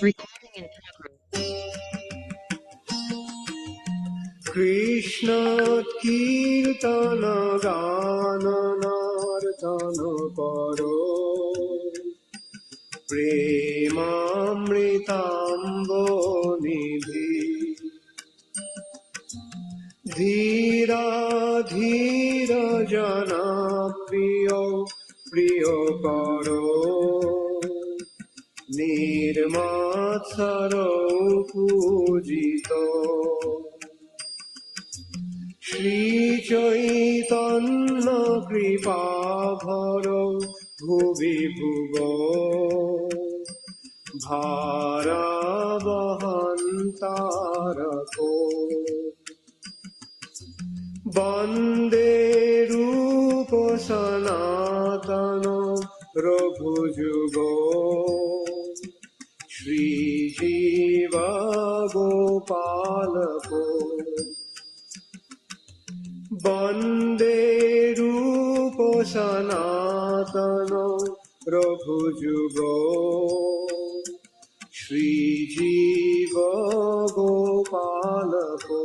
Recording in progress. Krishna Kirtana Gana Nartana Paro Premamritambo Nidhi Dhira Dhira Jana Priyo Priyo Paro Nirmatsaro Pujito Shri Chaitanya Kripa Bharo Bhuvi Bhuvo Bhara Vahantarako Bande Rupa Sanatana Raghujugo Shri Jiva Gopalako Bande Rupa Sanatana Raghujugo Shri Jiva Gopalako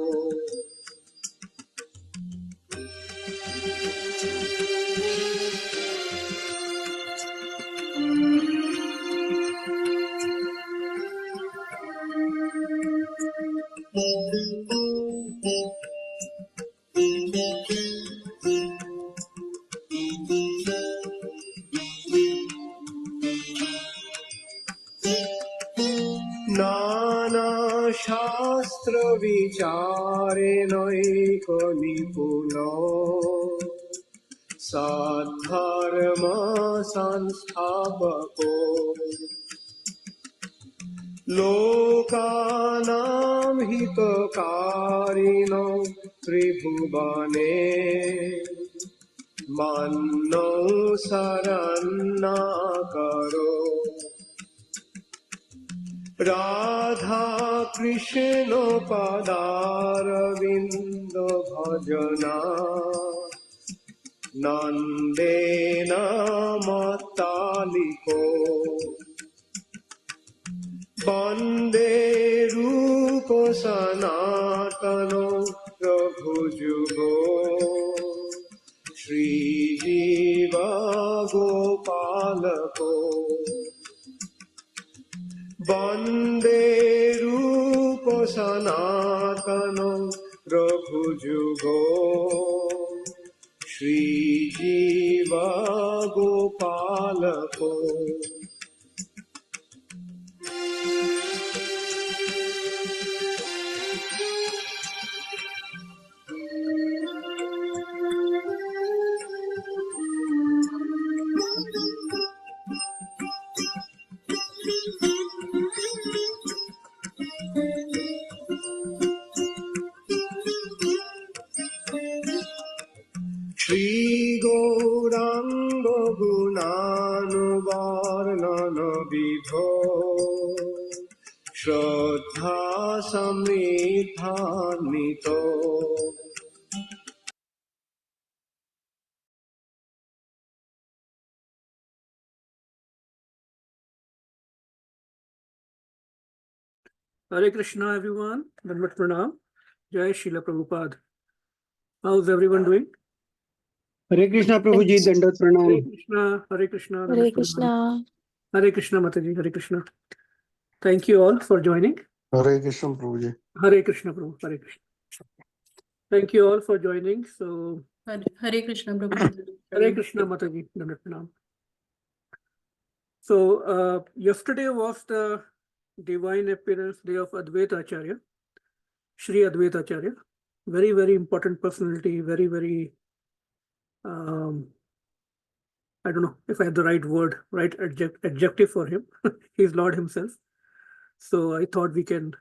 Nana Shastra Vichare Naiko Nipuno Sadharma Sansthabako Lokanam Hitokarino Tribhuvane Manno Saranakaro Radha Krishna Padaravindo Bhajana Nandena Mataliko Bande Rupa Sanatano Prabhujugo Shri Jiva Gopalako Bande Rupa Sanatano Prabhujugo Shri Jiva Gopalako Shri Gauranga Gunanuvarnana Vidho Shraddha Samridhanito Hare Krishna, everyone. Dandavat Pranam. Jai Srila Prabhupada. How's everyone doing? Hare Krishna Prabhuji, Dandavat Hare Pranam. Krishna, Hare Krishna, Hare Dandavat Pranam. Krishna. Hare Krishna, Mataji, Hare Krishna. Thank you all for joining. Hare Krishna Prabhuji. Hare Krishna, Prabhu. Hare Krishna. Thank you all for joining. So, Hare Krishna, Prabhuji. Hare Krishna, Mataji, Dandavat Pranam. So, yesterday was the divine appearance day of Advaita Acharya, Shri Advaita Acharya. Very, very important personality, very, very, I don't know if I have the right word, right adjective for him. He's Lord himself. So I thought we can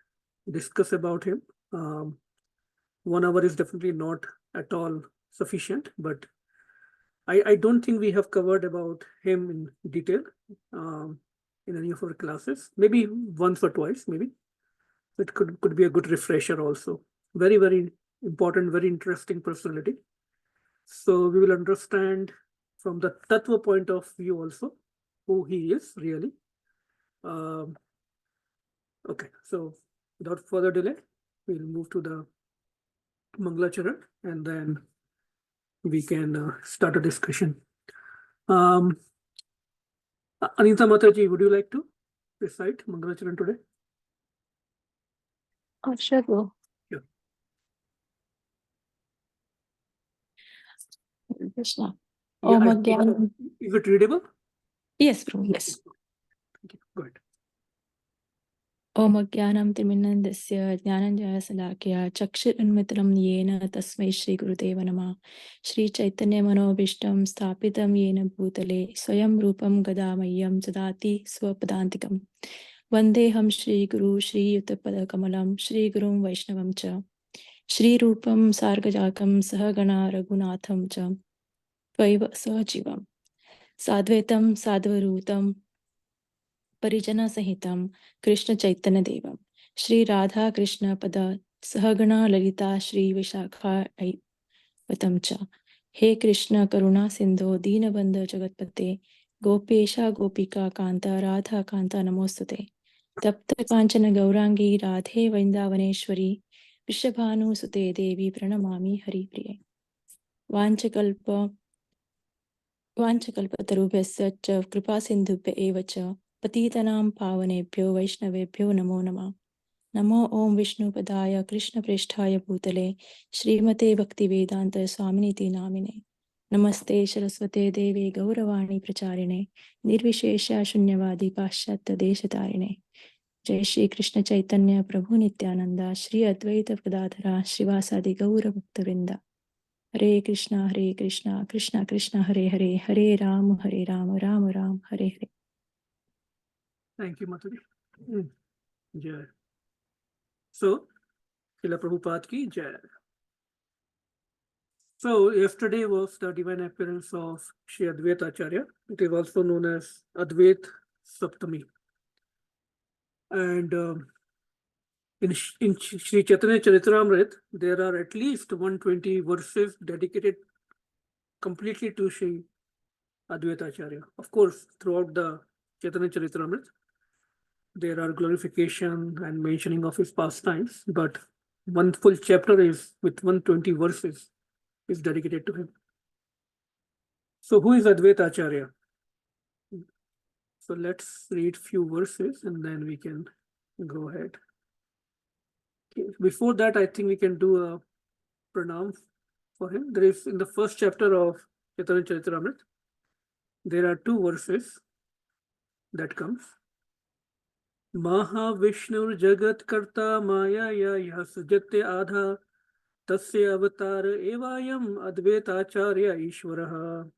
discuss about him. 1 hour is definitely not at all sufficient, but I don't think we have covered about him in detail in any of our classes. Maybe once or twice, maybe. It could be a good refresher also. Very, very important, very interesting personality. So we will understand from the Tattva point of view also who he is really. Okay, so without further delay, we'll move to the Mangalacharan and then we can start a discussion. Anita Mataji, would you like to recite Mangalacharan today? Oh, sure, Prabhu. Yeah. Krishna. Yeah, Om Agyan. is it readable? Yes, Prabhu, yes. Thank you. Go ahead. Om Agyanam Timinandasya Jnananjaya Salakya Chakshirunmitram Yena Tasmai Shri Gurudeva Namah Shri Chaitanya Manobishtam Sthapitam Yena Bhutale Swayam Rupam Gadamayam Sadati Swapadantikam Vandeham Shri Guru Shri Yutapada Kamalam Shri Gurum Vaishnavam Cha Shri Rupam Sargajakam Sahagana Raghunatham Cha Tvaiva Sajivam Sadvetam Sadvarutam परिजना सहितं कृष्ण चैतन्य देवं श्री राधा कृष्ण पद सहगणा ललिता श्री विशाखावतं च हे कृष्ण करुणा सिंधो दीनबंधो जगतपते गोपेशा गोपिका कांता राधा कांता नमोस्तुते तप्त कांचन गौरांगी राधे वृंदावनेश्वरी वृषभानुसुते देवी प्रणमामि हरिप्रिये वाञ्छकल्पतरुभ्यश्च च कृपासिन्धुभ्य एव च पतितनां पावनेभ्यो वैष्णवेभ्यो नमो नमः नमो ओं विष्णुपदाय कृष्णप्रेष्ठाय भूतले श्रीमते भक्तिवेदान्त स्वामिनीति नामिने नमस्ते सरस्वते देवे गौरवाणी प्रचारिणे निर्विशेष शून्यवादी पाश्चात्य देशतारिणे जय श्री कृष्ण चैतन्य प्रभु नित्यानंदा श्री अद्वैत गदाधरा श्रीवासादि गौर भक्तवृंदा हरे Krishna Krishna Krishna Hare Hare Hare Ram Ram Ram Hare Hare. Thank you, Mataji. Jai. So, Srila Prabhupada ki Jai. So, yesterday was the divine appearance of Sri Advaita Acharya. It is also known as Advaita Saptami. And in Sri Chaitanya Charitamrita, there are at least 120 verses dedicated completely to Sri Advaita Acharya. Of course, throughout the Chaitanya Charitamrita, there are glorification and mentioning of his pastimes, but one full chapter is with 120 verses is dedicated to him. So who is Advaita Acharya? So let's read few verses and then we can go ahead. Okay. Before that, I think we can do a pranam for him. There is in the first chapter of Chaitanya Charitamrita, there are two verses that comes. Mahavishnu Jagat Karta Maya Ya Sajate Adha Tasya Avatar Evayam Advaita Acharya Ishwaraha.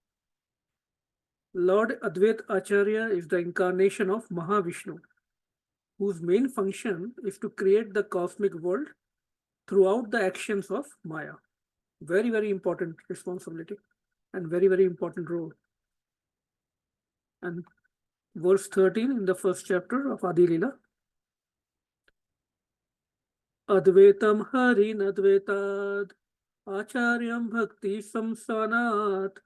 Lord Advaita Acharya is the incarnation of Mahavishnu, whose main function is to create the cosmic world throughout the actions of Maya. Very, very important responsibility and very, very important role. And verse 13 in the first chapter of Adi Lila. Advaitam Harin Advaitad Acharyam Bhakti Samsanat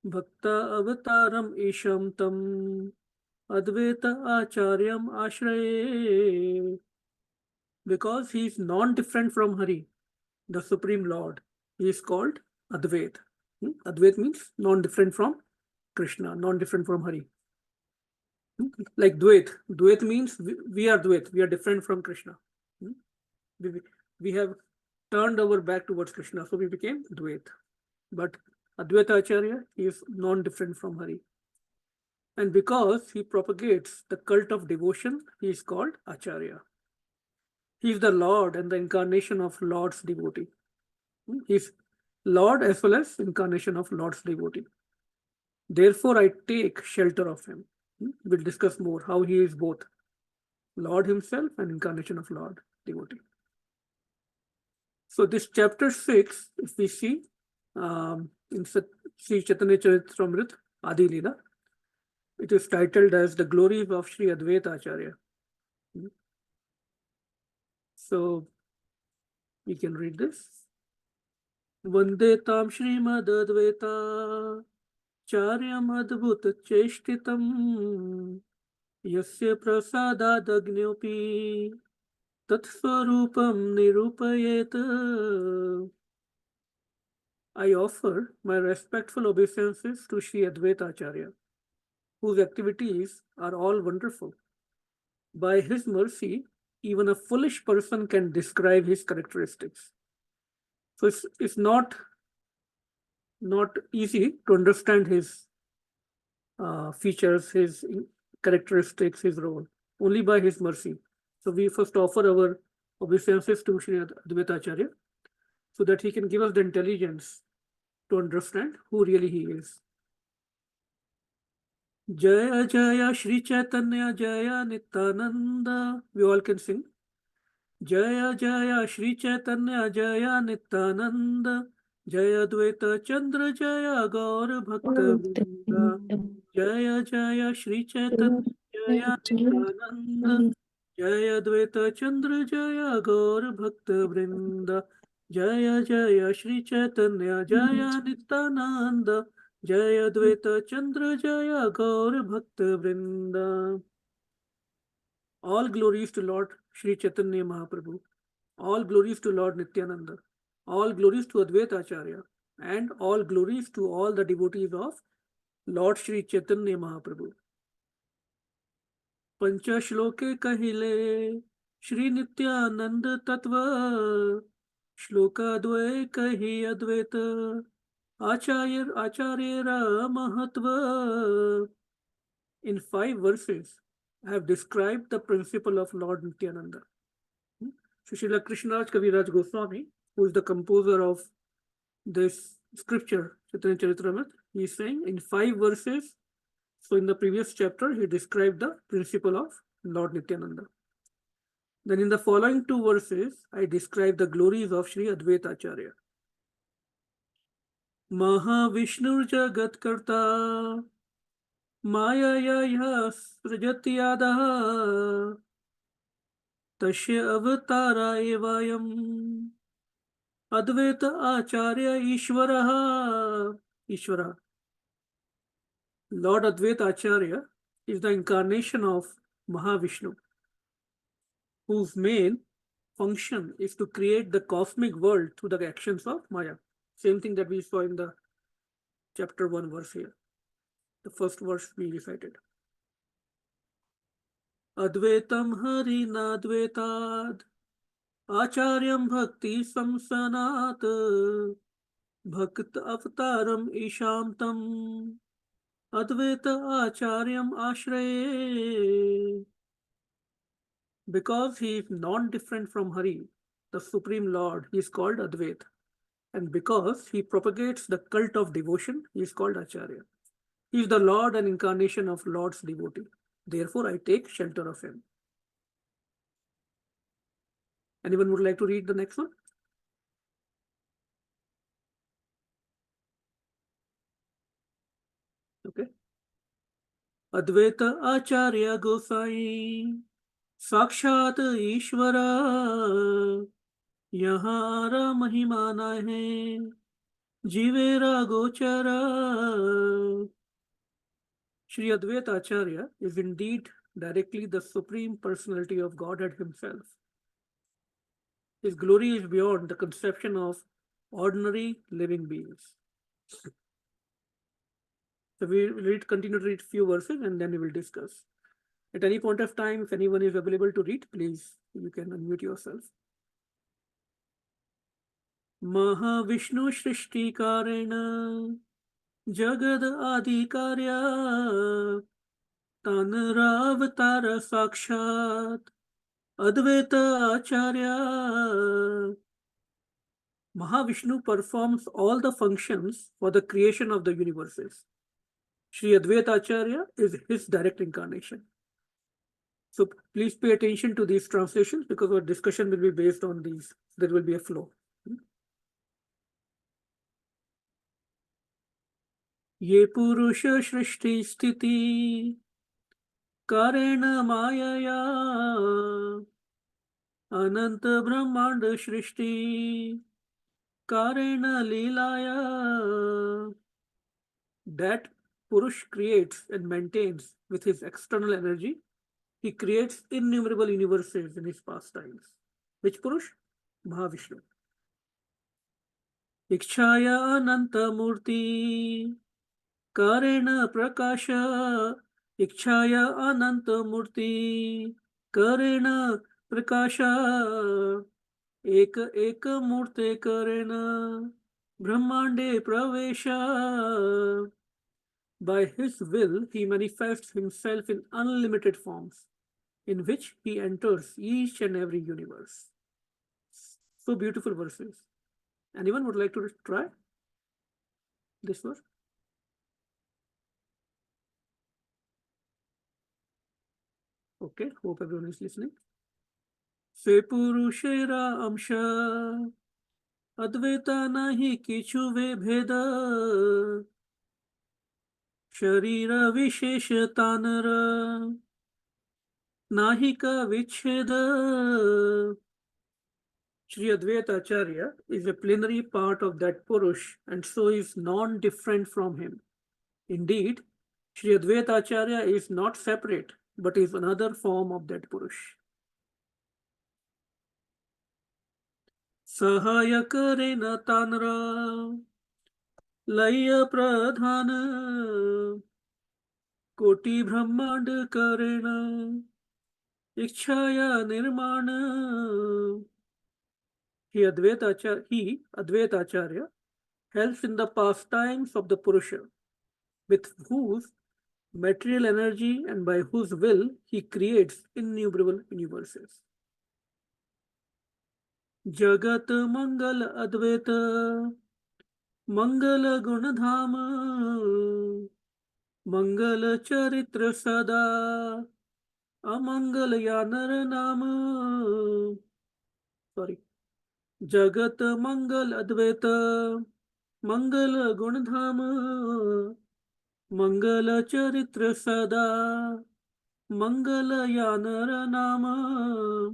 Bhakta Avataram Isham Tam Advaita Acharyam Ashraye. Because he is non-different from Hari, the Supreme Lord, he is called Advait. Advait means non-different from Krishna, non-different from Hari. Like Dvait. Dvait means we are Dvait, we are different from Krishna. We have turned our back towards Krishna, so we became Dvait. But Advaita Acharya is non-different from Hari. And because he propagates the cult of devotion, he is called Acharya. He is the Lord and the incarnation of Lord's devotee. He is Lord as well as incarnation of Lord's devotee. Therefore, I take shelter of him. We'll discuss more how he is both Lord himself and incarnation of Lord devotee. So this chapter 6, if we see in Sri Chaitanya Charitamrita Adi Lila, it is titled as the glories of Sri Advaita Acharya. So we can read this. Vandetam Shrimad Advaita Charyam Adbhuta Cheshtitam यस्य प्रसादादग्न्योऽपि तत्स्वरूपं निरूपयेत्. I offer my respectful obeisances to Sri Advaita Acharya, whose activities are all wonderful. By his mercy, even a foolish person can describe his characteristics. So it's not easy to understand his features, his characteristics, his role, only by his mercy. So we first offer our obeisances to Sri Advaita Acharya so that he can give us the intelligence to understand who really he is. Jaya Jaya Shri Chaitanya Jaya Nityananda. We all can sing. Jaya Jaya Shri Chaitanya Jaya Nityananda. Jaya Advaita Chandra Jaya Gaur Bhakta Vrinda. Jaya Jaya Shri Chaitanya Jaya Nityananda. Jaya Advaita Chandra Jaya Gaur Bhakta Vrinda. Jaya Jaya Shri Chaitanya Jaya Nityananda. Jaya Advaita Chandra Jaya Gaur Bhakta Vrinda. All glories to Lord Sri Chaitanya Mahaprabhu. All glories to Lord Nityananda. All glories to Advaita Acharya. And all glories to all the devotees of Lord Sri Chaitanya Mahaprabhu. Pancha Shloke Kahile Shri Nityananda Tattva Shloka Dvay Kahi Advaita Acharyera Mahatva. In 5 verses, I have described the principle of Lord Nityananda. So Srila Krishnaraj Kaviraj Goswami, who is the composer of this scripture, Chaitanya Charitamrita, he is saying in 5 verses. So in the previous chapter, he described the principle of Lord Nityananda. Then in the following 2 verses, I describe the glories of Sri Advaita Acharya. Mahavishnu Jagat Karta Maya Srajati Yadaha Tasya Avatara Evayam Advaita Acharya Ishvaraha. Lord Advaita Acharya is the incarnation of Mahavishnu, whose main function is to create the cosmic world through the actions of Maya. Same thing that we saw in the chapter 1 verse here. The first verse we recited. Advaitam Harina Advaitad Acharyam Bhakti Samsanat Bhakt Avtaram Ishamtam Advaita Acharyam Ashraye. Because he is non-different from Hari, the Supreme Lord, he is called Advaita. And because he propagates the cult of devotion, he is called Acharya. He is the Lord and incarnation of Lord's devotee. Therefore, I take shelter of him. Anyone would like to read the next one? Okay. Advaita Acharya Gosai Sakshat Ishvara Yahara Mahimana hai Jivera Gochara. Sri Advaita Acharya is indeed directly the Supreme Personality of Godhead himself. His glory is beyond the conception of ordinary living beings. So we will continue to read few verses and then we will discuss. At any point of time, if anyone is available to read, please, you can unmute yourself. Mahavishnu Shrishti Karena Jagad Adikarya Tanaravatara Sakshat Advaita Acharya. Mahavishnu performs all the functions for the creation of the universes. Sri Advaita Acharya is his direct incarnation. So please pay attention to these translations because our discussion will be based on these. There will be a flow. Ye Purusha Shrishti Sthiti Karena Mayaya Ananta Brahmanda Shrishti Karena Leelaya. That Purush creates and maintains with his external energy he creates innumerable universes in his pastimes. Which Purush? Mahavishnu. Ikshaya Ananta Murti Karena Prakasha Ikshaya Ananta Murti Karena Prakasha Ek Murte Karena Brahmande Pravesha. By his will, he manifests himself in unlimited forms, in which he enters each and every universe. So beautiful verses. Anyone would like to try this verse? Okay, hope everyone is listening. Se purushera amsha advaita nahi kichu ve bheda sharira visheshatanara nahi ka vicheda. Sri Advaita Acharya is a plenary part of that Purush and so is non-different from him. Indeed, Sri Advaita Acharya is not separate, but is another form of that Purush. Sahaya karena tanra laya pradhana koti brahmand karena ikshaya nirmana. He, Advaita Acharya, helps in the pastimes of the Purusha, with whose material energy and by whose will he creates innumerable universes. Jagat Mangal Advaita Mangala Gunadhama Mangala Charitra Sada Amangala Yanar Nama. Sorry. Jagat Mangal Advaita Mangala Gunadhama Mangala Charitra Sada Mangala Yanara Nama.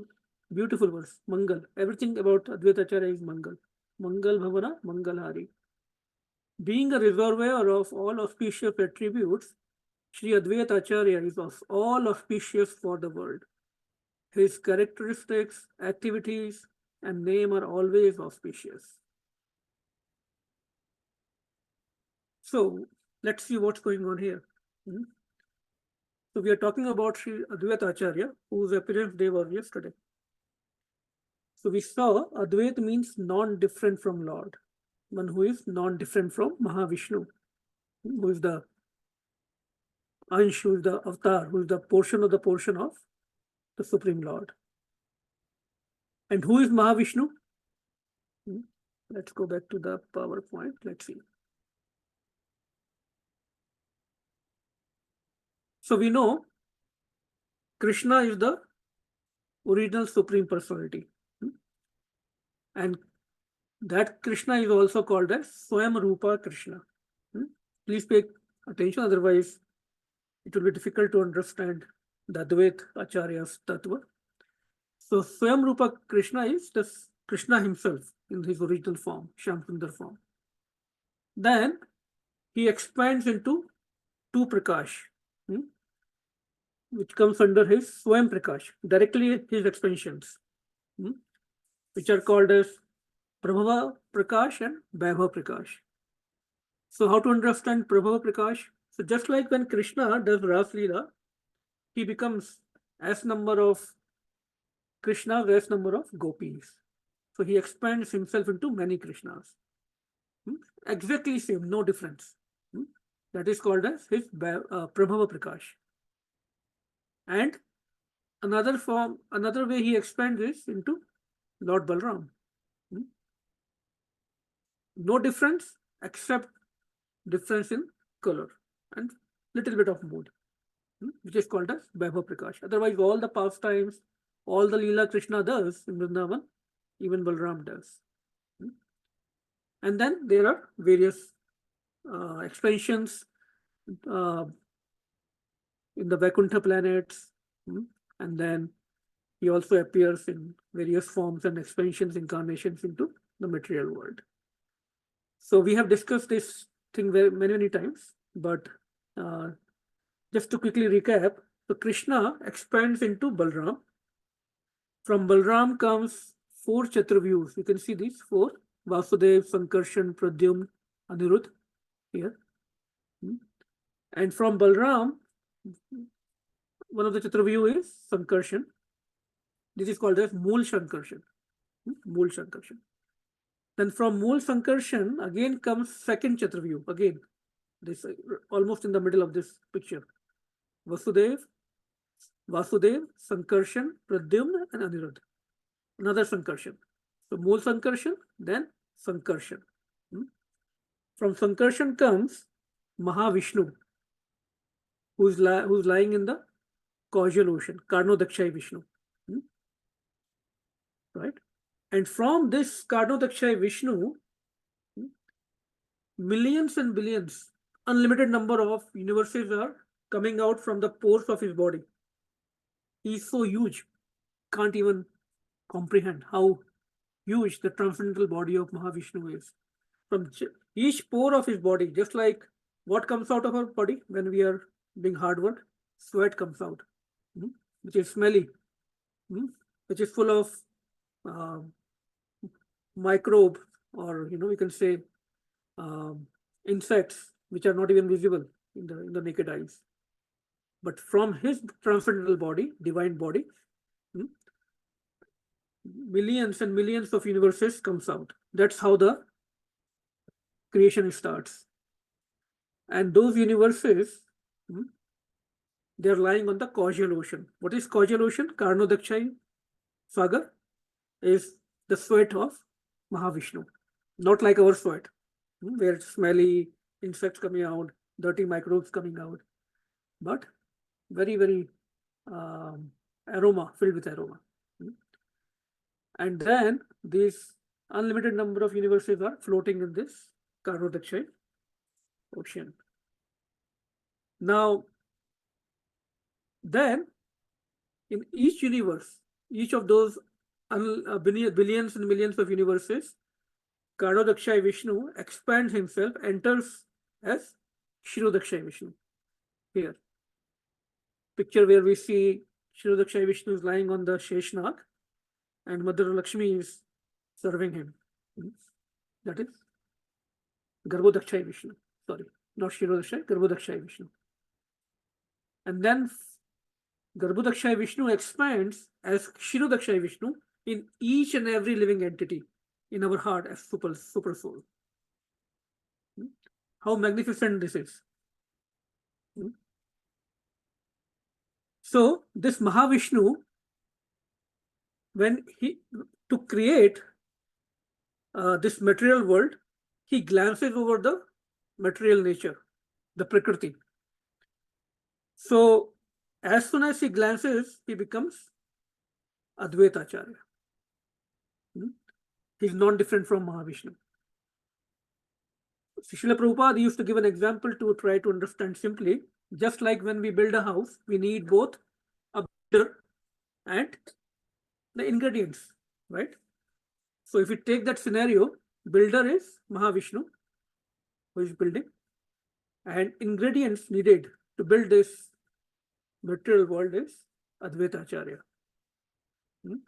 Beautiful verse. Mangal. Everything about Advaita Acharya is Mangal. Mangal Bhavana, Mangal Hari. Being a reservoir of all auspicious attributes, Sri Advaita Acharya is of all auspicious for the world. His characteristics, activities, and name are always auspicious. So let's see what's going on here. So we are talking about Sri Advaita Acharya, whose appearance day was yesterday. So we saw Advaita means non-different from Lord, one who is non-different from Mahavishnu, who is the Ansh, who is the avatar, who is the portion of the Supreme Lord. And who is Mahavishnu? Let's go back to the PowerPoint. Let's see. So we know Krishna is the original Supreme Personality. And that Krishna is also called as Swayam Rupa Krishna. Please pay attention, otherwise it will be difficult to understand the Advaita Acharya's Tattva. So Swayam Rupa Krishna is the Krishna himself in his original form, Shyamsundar form. Then he expands into two Prakash, which comes under his Swayam Prakash, directly his expansions, which are called as Prabhava Prakash and Vaibhava Prakash. So how to understand Prabhava Prakash? So just like when Krishna does Ras Leela, he becomes S number of Krishnas, S number of gopis. So he expands himself into many Krishnas. Exactly same, no difference. That is called as his Prabhava Prakash. And another way he expands is into Lord Balram. No difference except difference in color and little bit of mood, which is called as Vaibhava Prakash. Otherwise, all the pastimes, all the Leela Krishna does in Vrindavan, even Balram does. And then there are various expansions in the Vaikuntha planets, and then he also appears in various forms and expansions, incarnations into the material world. So we have discussed this thing many times, but just to quickly recap, So Krishna expands into Balram. From Balram comes 4 Chaturvyus. You can see these 4: Vasudev, Sankarshan, Pradyumna, Anirudh here. And from Balram, one of the Chaturvyu is Sankarshan. This is called as Mool Sankarshan. Mool Sankarshan. Then from Mool Sankarshan again comes second Chaturvyu. Again, this almost in the middle of this picture. Vasudev, Sankarshan, Pradyumna, and Anirudh. Another Sankarshan. So Mool Sankarshan, then Sankarshan. From Sankarshan comes Mahavishnu, who's lying in the causal ocean, Karnodakshay Vishnu. Right? And from this Karnodakshay Vishnu, millions and billions, unlimited number of universes are coming out from the pores of his body. He is so huge, can't even comprehend how huge the transcendental body of Mahavishnu is. From each pore of his body, just like what comes out of our body when we are doing hard work, sweat comes out, which is smelly, which is full of microbe, or we can say insects, which are not even visible in the naked eyes. But from his transcendental body, divine body, millions and millions of universes comes out. That's how the creation starts. And those universes, they're lying on the causal ocean. What is causal ocean? Karnodakshay Sagar is the sweat of Mahavishnu. Not like our sweat, where it's smelly, insects coming out, dirty microbes coming out, but very, very aroma, filled with aroma. And then these unlimited number of universes are floating in this Karnodakshay ocean. Now, then in each universe, each of those billions and millions of universes, Karnodakshay Vishnu expands himself, enters as Shirodakshay Vishnu. Here, picture where we see Shirodakshay Vishnu is lying on the Sheshnag and Mother Lakshmi is serving him. That is Garbhodakshay Vishnu. Sorry, not Shirodakshay, Garbhodakshay Vishnu. And then Garbhodakshay Vishnu expands as Shirodakshay Vishnu in each and every living entity in our heart as super soul. How magnificent this is. So this Mahavishnu, when to create this material world, he glances over the material nature, the Prakriti. So as soon as he glances, he becomes Advaita Acharya. He's non-different from Mahavishnu. Srila Prabhupada used to give an example to try to understand simply. Just like when we build a house, we need both a builder and the ingredients, right? So if we take that scenario, builder is Mahavishnu, who is building, and ingredients needed to build this material world is Advaita Acharya.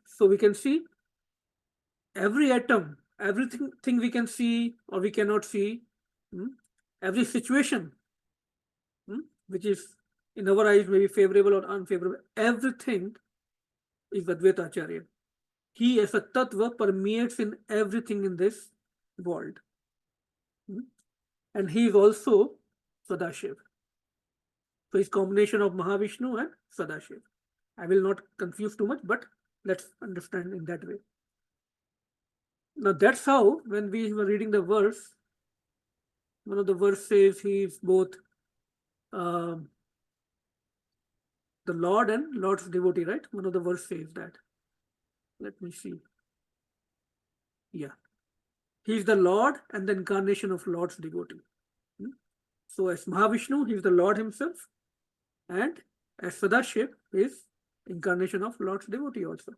So we can see every atom, everything we can see or we cannot see, every situation, which is in our eyes maybe favorable or unfavorable, everything is Advaita Acharya. He as a tattva permeates in everything in this world. And he is also Sadashiv. So it's combination of Mahavishnu and Sadashiv. I will not confuse too much, but let's understand in that way. Now that's how, when we were reading the verse, one of the verse says he is both the Lord and Lord's devotee, right? One of the verse says that. Let me see. Yeah. He is the Lord and the incarnation of Lord's devotee. So as Mahavishnu, he is the Lord himself, and as Sadashiv is incarnation of Lord's devotee also.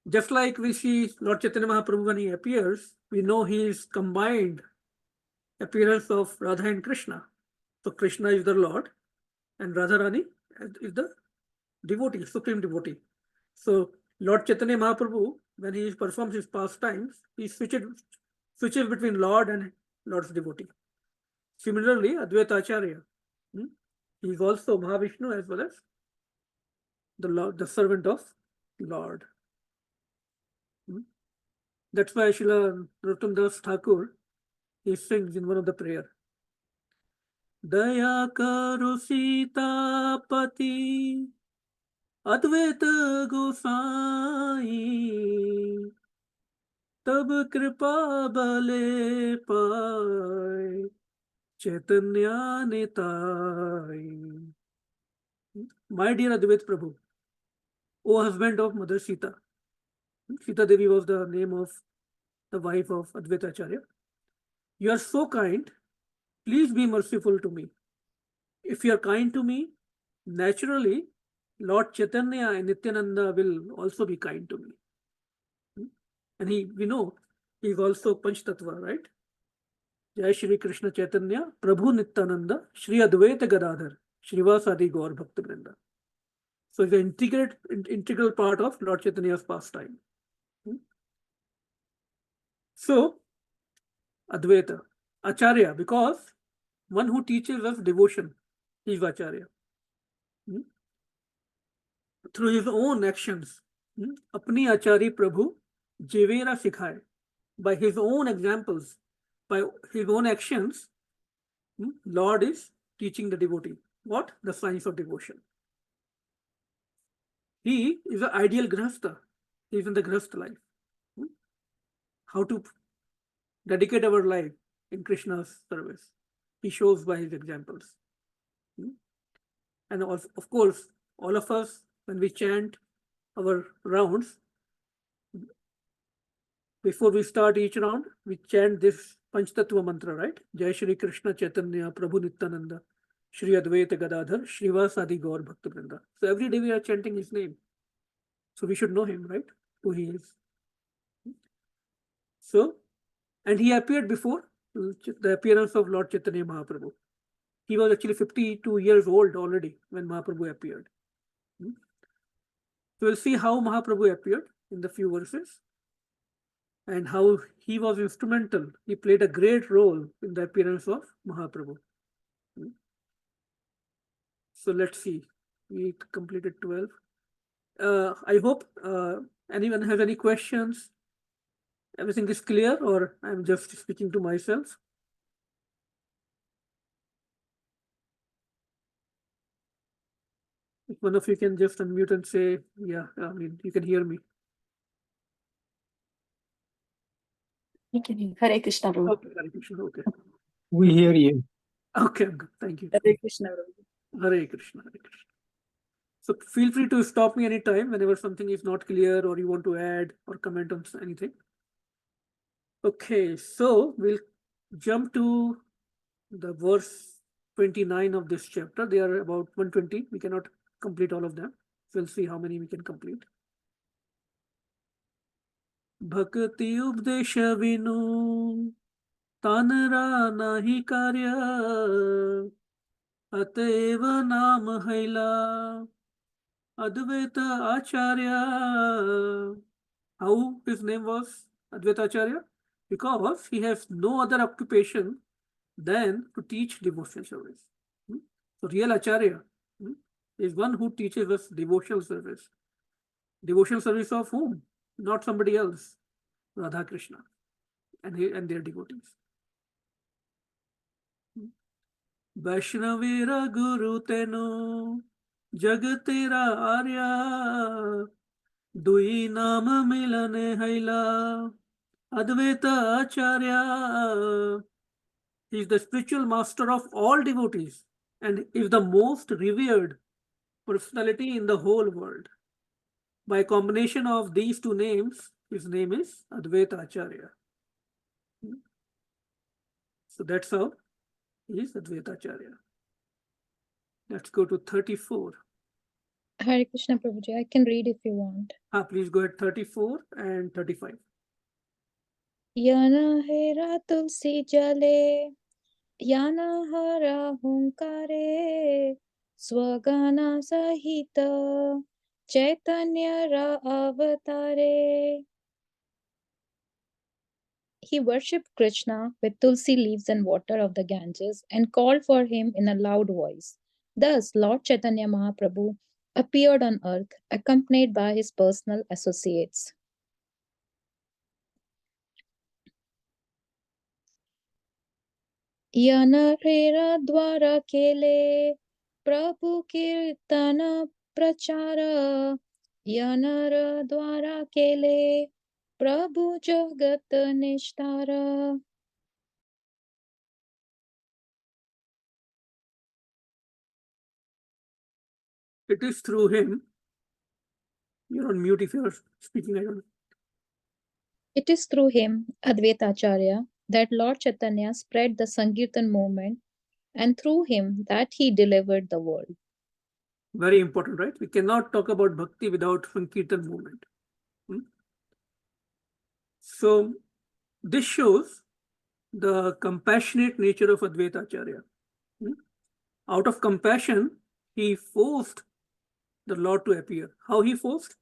Just like we see Lord Chaitanya Mahaprabhu when he appears, we know he is combined appearance of Radha and Krishna. So Krishna is the Lord and Radharani is the devotee, supreme devotee. So Lord Chaitanya Mahaprabhu, when he performs his pastimes, he switches between Lord and Lord's devotee. Similarly, Advaita Acharya, he is also Mahavishnu as well as the Lord, the servant of Lord. That's why Srila Narottam Das Thakur, he sings in one of the prayer. Daya karo Sitapati Advaita Gosai Tab kripa bale pai Chaitanya Nitai. My dear Advaita Prabhu, O husband of Mother Sita. Sita Devi was the name of the wife of Advaita Acharya. You are so kind. Please be merciful to me. If you are kind to me, naturally, Lord Chaitanya and Nityananda will also be kind to me. And we know he is also Panch Tattva, right? Jai Shri Krishna Chaitanya, Prabhu Nityananda, Shri Advaita Gadadhar, Shrivasadi Gaur Bhakta Vrinda. So it's an integral part of Lord Chaitanya's pastime. So, Advaita, Acharya, because one who teaches us devotion is Acharya. Through his own actions, Apni Achari Prabhu Jivera Sikhaye, by his own examples, by his own actions, Lord is teaching the devotee. What? The science of devotion. He is an ideal grahastha. He is in the grahastha life. How to dedicate our life in Krishna's service. He shows by his examples. And of course, all of us, when we chant our rounds, before we start each round, we chant this Panchtattva mantra, right? Jai Shri Krishna Chaitanya Prabhu Nityananda Shri Advaita Gadadhar Shrivasadi Gaur Bhakta Vrinda. So every day we are chanting his name. So we should know him, right? Who he is. So, and he appeared before the appearance of Lord Chaitanya Mahaprabhu. He was actually 52 years old already when Mahaprabhu appeared. So we'll see how Mahaprabhu appeared in the few verses and how he was instrumental. He played a great role in the appearance of Mahaprabhu. So let's see. We completed 12. I hope anyone has any questions. Everything is clear, or I'm just speaking to myself. If one of you can just unmute and say, yeah, I mean, you can hear me. You can hear. Hare Krishna, Prabhu. Okay, Hare Krishna, okay. We hear you. Okay, good. Thank you. Hare Krishna, Prabhu. Hare Krishna, Hare Krishna. So feel free to stop me anytime whenever something is not clear or you want to add or comment on anything. Okay, so we'll jump to the verse 29 of this chapter. They are about 120. We cannot complete all of them. We'll see how many we can complete. Bhakti Updesha Vinu Tanra Nahi Karya Ateva Nam Haila Advaita Acharya. How his name was Advaita Acharya? Because he has no other occupation than to teach devotional service. So real Acharya is one who teaches us devotional service. Devotional service of whom? Not somebody else. Radha Krishna and their devotees. Vaishnavira Guru Tenu Jagatera Arya Dui Nama Milane Haila Advaita Acharya. He is the spiritual master of all devotees and is the most revered personality in the whole world. By combination of these two names, his name is Advaita Acharya. So that's how he is Advaita Acharya. Let's go to 34. Hare Krishna Prabhuji, I can read if you want. Please go ahead, 34 and 35. Yana hera tulsi jale, yana hara hunkare, Swagana Sahita Chaitanya Ra Avatare. He worshipped Krishna with tulsi leaves and water of the Ganges and called for him in a loud voice. Thus, Lord Chaitanya Mahaprabhu appeared on earth accompanied by his personal associates. Yanarera dwara kele Prabhu Kirtana Prachara. Yanara dwara kele Prabhu Jagat Nishtara. It is through him. You're on mute if you're speaking, I don't know. It is through him, Advaita Acharya, that Lord Chaitanya spread the Sankirtan movement, and through him that he delivered the world. Very important, right? We cannot talk about bhakti without Sankirtan movement. So this shows the compassionate nature of Advaita Acharya. Out of compassion, he forced the Lord to appear. How he forced?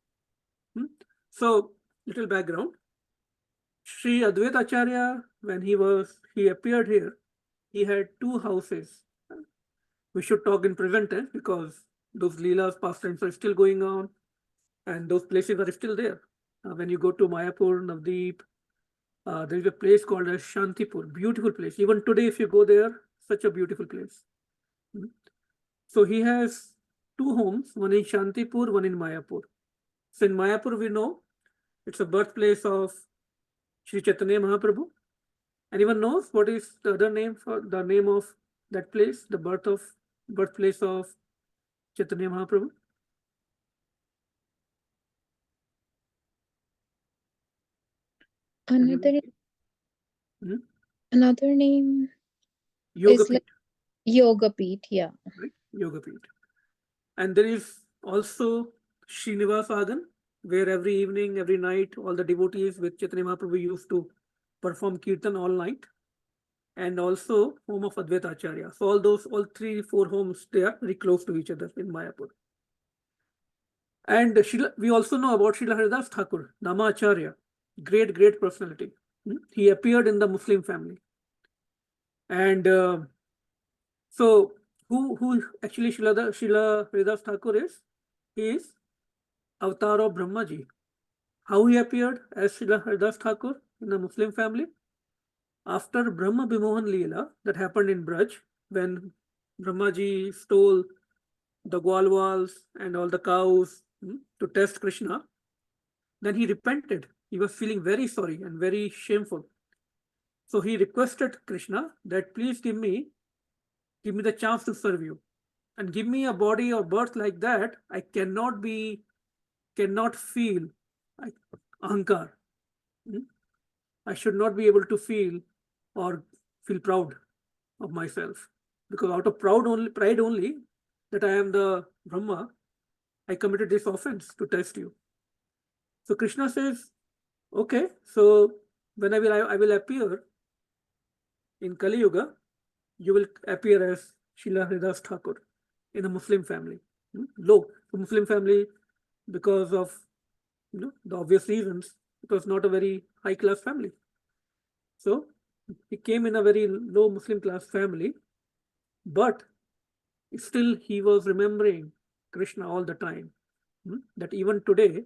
So, little background. Sri Advaita Acharya, when he appeared here, he had two houses. We should talk in present tense because those Leelas, pastimes are still going on and those places are still there. When you go to Mayapur, Navdeep, there is a place called as Shantipur, beautiful place. Even today, if you go there, such a beautiful place. So he has two homes, one in Shantipur, one in Mayapur. So in Mayapur, we know it's a birthplace of Sri Chaitanya Mahaprabhu. Anyone knows what is the other name for the name of that place, the birthplace of Chaitanya Mahaprabhu? Another name Yoga is like Yoga Peeth, yeah. Right? Yoga Peeth. And there is also Srinivas Agan, where every evening, every night, all the devotees with Chaitanya Mahaprabhu used to perform kirtan all night. And also home of Advaita Acharya. So all 3-4 homes, they are very close to each other in Mayapur. And we also know about Srila Haridas Thakur, Nama Acharya, great personality. He appeared in the Muslim family. And so who actually Srila Haridas Thakur is? He is Avatar of Brahmaji. How he appeared as Srila Haridas Thakur in the Muslim family? After Brahma Vimohan Leela that happened in Braj, when Brahmaji stole the Gwalwals and all the cows to test Krishna, then he repented. He was feeling very sorry and very shameful. So he requested Krishna that please give me the chance to serve you and give me a body or birth like that. I cannot feel ahankar. I should not be able to feel or feel proud of myself, because out of pride only that I am the Brahma, I committed this offense to test you. So Krishna says, okay, so when I will appear in Kali Yuga, you will appear as Srila Haridas Thakur in a Muslim family. Low, the Muslim family, because of the obvious reasons, it was not a very high class family. So he came in a very low Muslim class family, but still he was remembering Krishna all the time. That even today,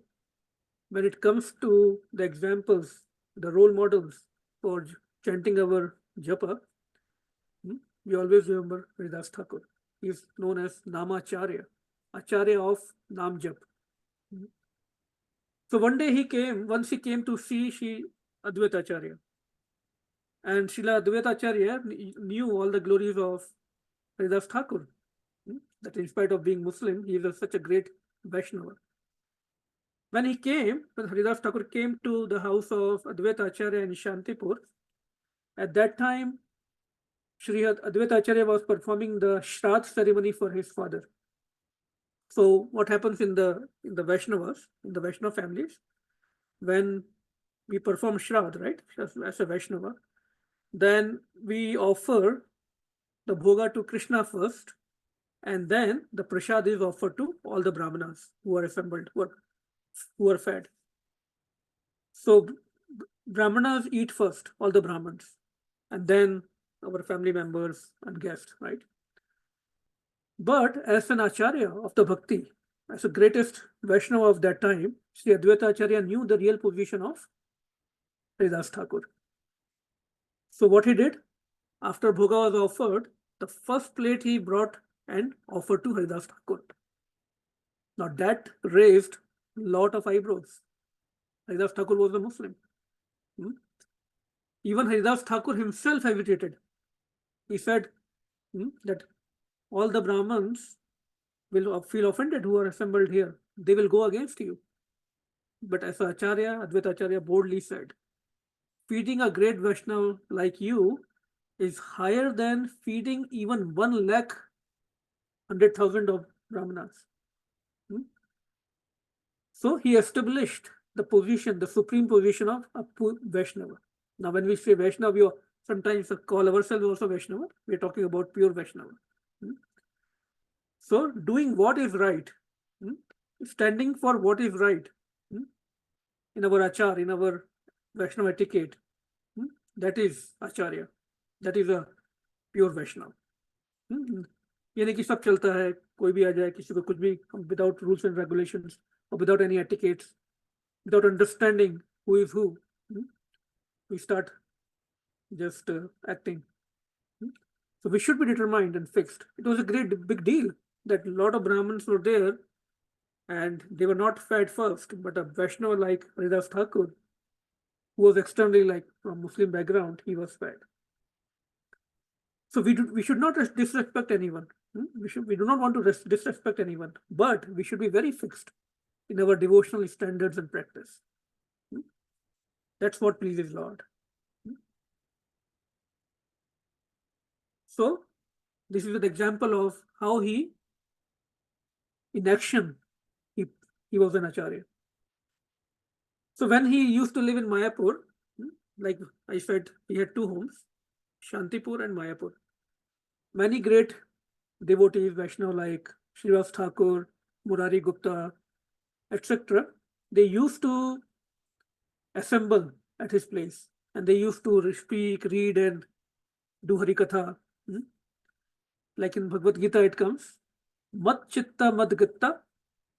when it comes to the examples, the role models for chanting our japa, we always remember Haridas Thakur. He is known as Nama Acharya, Acharya of Nam Jap. So once he came to see Sri Advaita Acharya. And Srila Advaita Acharya knew all the glories of Haridas Thakur. That in spite of being Muslim, he is such a great Vaishnava. When Haridas Thakur came to the house of Advaita Acharya in Shantipur, at that time, Sri Advaita Acharya was performing the Shraddh ceremony for his father. So what happens in the Vaishnavas, in the Vaishnava families, when we perform Shraddh, right, as a Vaishnava, then we offer the bhoga to Krishna first, and then the prasad is offered to all the brahmanas who are assembled, who are fed. So brahmanas eat first, all the brahmins, and then our family members and guests, right? But as an Acharya of the Bhakti, as the greatest Vaishnava of that time, Sri Advaita Acharya knew the real position of Haridas Thakur. So what he did, after Bhoga was offered, the first plate he brought and offered to Haridas Thakur. Now that raised a lot of eyebrows. Haridas Thakur was a Muslim. Even Haridas Thakur himself hesitated. He said that all the Brahmins will feel offended who are assembled here. They will go against you. But as Acharya, Advaita Acharya boldly said, feeding a great Vaishnava like you is higher than feeding even 1,100,000 of Brahmanas. So he established the position, the supreme position of a Vaishnava. Now, when we say Vaishnava, we sometimes call ourselves also Vaishnava. We are talking about pure Vaishnava. So, doing what is right, standing for what is right in our achar, in our Vaishnava etiquette, that is Acharya. That is a pure Vaishnava. ये नहीं कि सब चलता है, कोई भी आ जाए, किसी को कुछ भी, without rules and regulations or without any etiquettes, without understanding who is who, we start just acting. So we should be determined and fixed. It was a great big deal that a lot of Brahmins were there and they were not fed first, but a Vaishnava like Haridas Thakur, who was externally like from Muslim background, he was fed. So we should not disrespect anyone. We do not want to disrespect anyone, but we should be very fixed in our devotional standards and practice. That's what pleases Lord. So this is an example of how he, in action, he was an Acharya. So when he used to live in Mayapur, like I said, he had two homes, Shantipur and Mayapur. Many great devotees, Vaishnava like Srivas Thakur, Murari Gupta, etc., they used to assemble at his place and they used to speak, read and do Harikatha. Like in Bhagavad Gita it comes, Mat Chitta Mad Gatta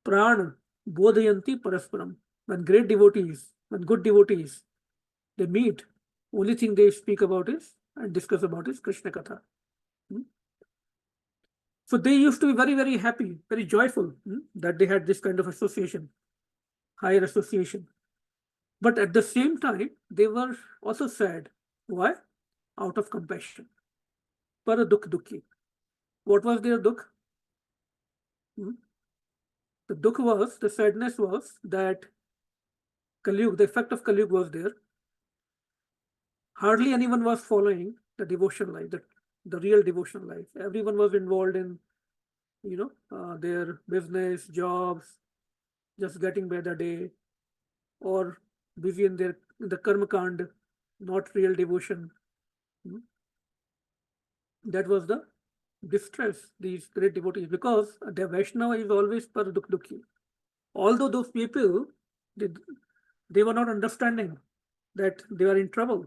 Pran Bodhayanti Parasparam. When great devotees, when good devotees, they meet, only thing they speak about is and discuss about is Krishna Katha. So they used to be very, very happy, very joyful that they had this kind of association, higher association. But at the same time, they were also sad. Why? Out of compassion. Para dukh dukhi. What was their dukh? The dukh was, the sadness was that Kaliyug, the effect of Kaliyug was there. Hardly anyone was following the devotional life, the real devotional life. Everyone was involved in, their business, jobs, just getting by the day, or busy in the karma kand, not real devotion. That was the distress these great devotees, because the Vaishnava is always par dukh dukhi. Although those people, they were not understanding that they are in trouble,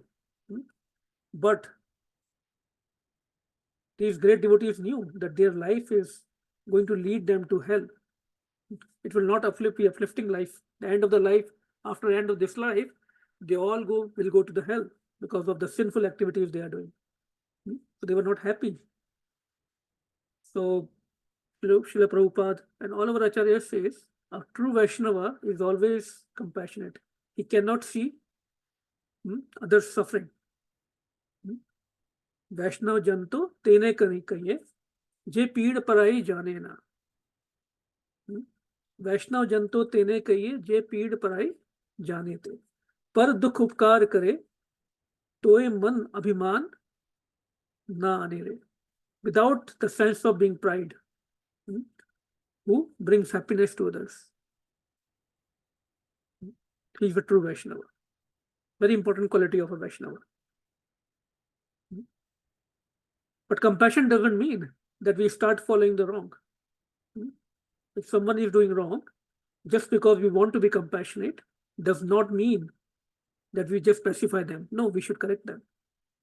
but these great devotees knew that their life is going to lead them to hell. It will not be uplifting life. The end of the life, after the end of this life, they all will go to the hell because of the sinful activities they are doing. So they were not happy. So Srila Prabhupada and all our Acharyas says, a true Vaishnava is always compassionate. He cannot see others suffering. Vaishnava janto tene kahiye, je peed parai jane na. Vaishnava janto tene kahiye, je peed parai jane te. Par dukh upkar kare, toye man abhiman na ane re. Without the sense of being pride, who brings happiness to others. He is a true Vaishnava. Very important quality of a Vaishnava. But compassion doesn't mean that we start following the wrong. If someone is doing wrong, just because we want to be compassionate does not mean that we just pacify them. No, we should correct them.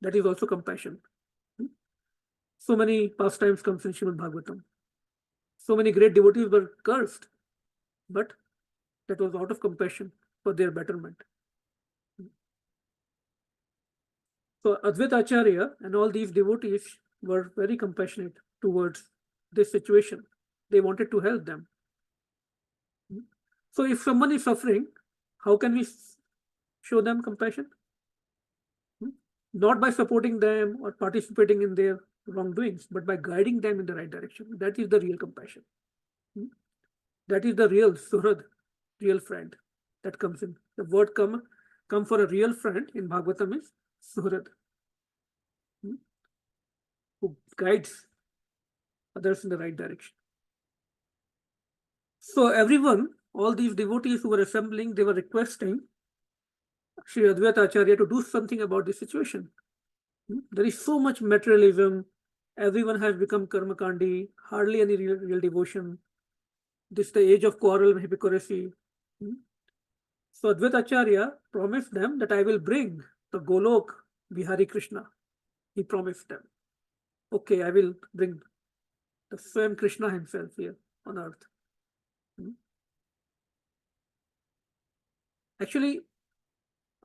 That is also compassion. So many pastimes comes in Srimad Bhagavatam. So many great devotees were cursed, but that was out of compassion for their betterment. So Advaita Acharya and all these devotees were very compassionate towards this situation. They wanted to help them. So if someone is suffering, how can we show them compassion? Not by supporting them or participating in their wrongdoings, but by guiding them in the right direction. That is the real compassion. That is the real surad, real friend that comes in. The word come for a real friend in Bhagavatam is surad, who guides others in the right direction. So everyone, all these devotees who were assembling, they were requesting Sri Advaita Acharya to do something about this situation. There is so much materialism. Everyone has become karmakandi, hardly any real devotion. This is the age of quarrel and hypocrisy. So Advaita Acharya promised them that I will bring the Golok Bihari Krishna. He promised them. Okay, I will bring the same Krishna himself here on earth. Actually,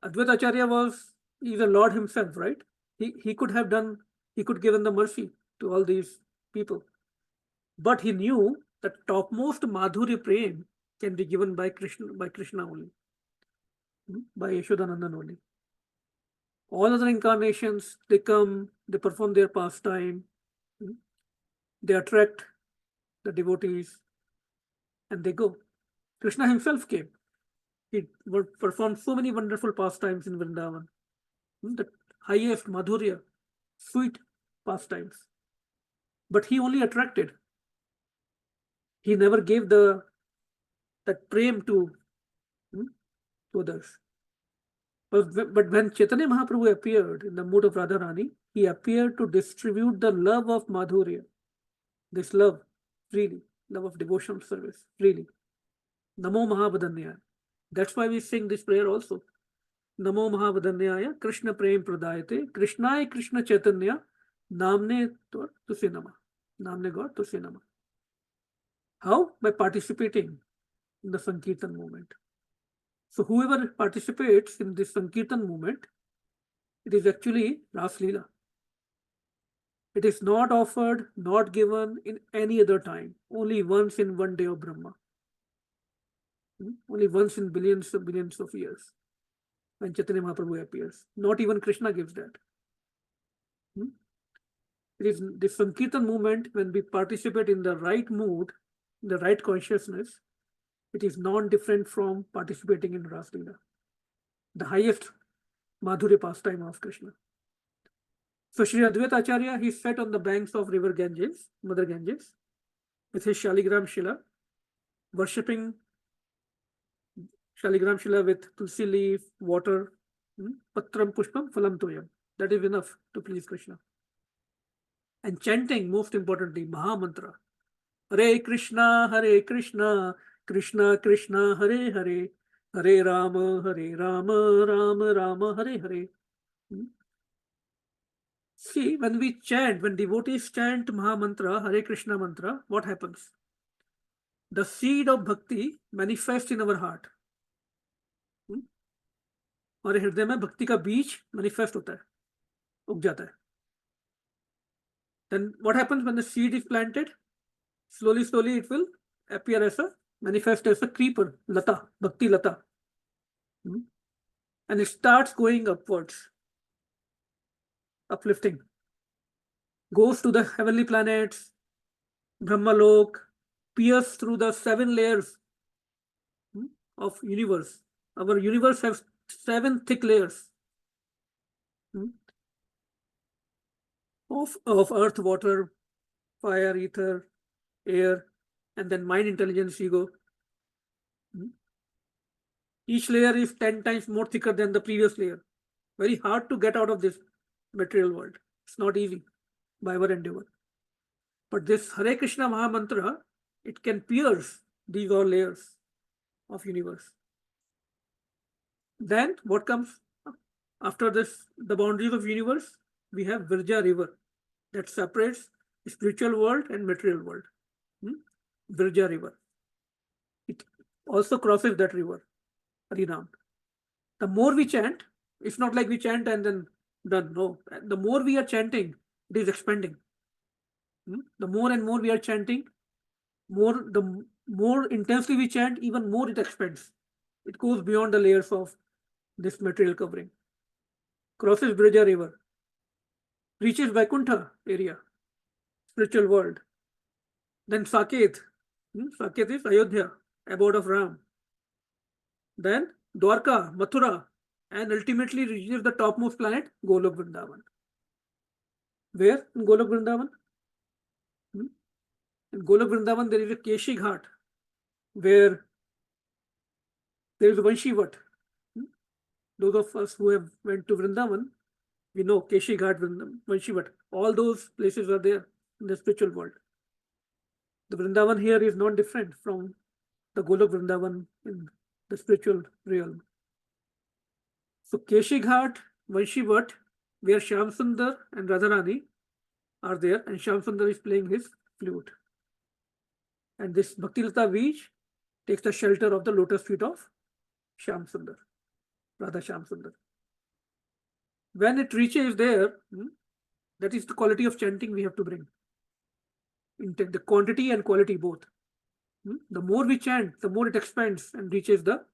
Advaita Acharya he's a Lord himself, right? He could have given the mercy to all these people. But he knew that topmost Madhurya Prem can be given by Krishna only, by Yashodanandan only. All other incarnations, they come, they perform their pastime, they attract the devotees, and they go. Krishna himself came. He performed so many wonderful pastimes in Vrindavan. The highest Madhurya, sweet pastimes. But he only attracted. He never gave that prem to others. But when Chaitanya Mahaprabhu appeared in the mood of Radharani, he appeared to distribute the love of Madhurya. This love, freely, love of devotional service, freely. Namo Mahavadanyaya. That's why we sing this prayer also. Namo Mahavadanyaya, Krishna Prem Pradayate, Krishnaya Krishna Chaitanya, Namne Tuse Nama. Namne God Tuse Nama. How? By participating in the Sankirtan movement. So whoever participates in this Sankirtan movement, it is actually Ras Leela. It is not offered, not given in any other time. Only once in one day of Brahma. Only once in billions of years. When Chaitanya Mahaprabhu appears. Not even Krishna gives that. It is the Sankirtan movement, when we participate in the right mood, the right consciousness, it is non-different from participating in Ras Leela, the highest Madhurya pastime of Krishna. So Sri Advaita Acharya, he sat on the banks of river Ganges, Mother Ganges, with his Shaligram Shila, worshipping Shaligram Shila with tulsi leaf, water, patram pushpam phalam toyam. That is enough to please Krishna. And chanting, most importantly, Maha Mantra. Hare Krishna, Krishna Krishna, Hare Hare, Hare Rama, Rama Rama, Hare Hare. See, when devotees chant Maha Mantra, Hare Krishna mantra, what happens? The seed of bhakti manifests in our heart. हमारे हृदय में भक्ति का बीज manifest होता है, उग जाता है. Then what happens when the seed is planted? Slowly it will appear as manifest as a creeper, lata, bhakti lata. And it starts going upwards, uplifting. Goes to the heavenly planets, Brahmalok, pierce through the 7 layers of universe. Our universe has 7 thick layers of earth, water, fire, ether, air, and then mind, intelligence, ego. Each layer is 10 times more thicker than the previous layer. Very hard to get out of this material world. It's not easy by our endeavor. But this Hare Krishna Mahamantra, it can pierce these all layers of universe. Then what comes after this, the boundaries of universe? We have Virja river that separates spiritual world and material world. Virja river. It also crosses that river, Harinam. The more we chant, it's not like we chant and then done. No, the more we are chanting, it is expanding. The more and more we are chanting, the more intensely we chant, even more it expands. It goes beyond the layers of this material covering. Crosses Brija river, reaches Vaikuntha area, spiritual world. Then Saket. Saket is Ayodhya, abode of Ram. Then Dwarka, Mathura, and ultimately reaches the topmost planet, Golok Vrindavan. Where in Golok Vrindavan? In Golok Vrindavan, there is a Keshi Ghat, where there is a Vanshivat. Those of us who have went to Vrindavan, we know Keshi Ghat, Vanshivat. All those places are there in the spiritual world. The Vrindavan here is not different from the Golok Vrindavan in the spiritual realm. So Keshi Ghat, Vanshivat, where Shyam Sundar and Radharani are there, and Shyam Sundar is playing his flute. And this Bhaktilata Veej takes the shelter of the lotus feet of Shyam Sundar, Radha Shyam Sundar. When it reaches there, that is the quality of chanting we have to bring. The quantity and quality both. The more we chant, the more it expands and reaches the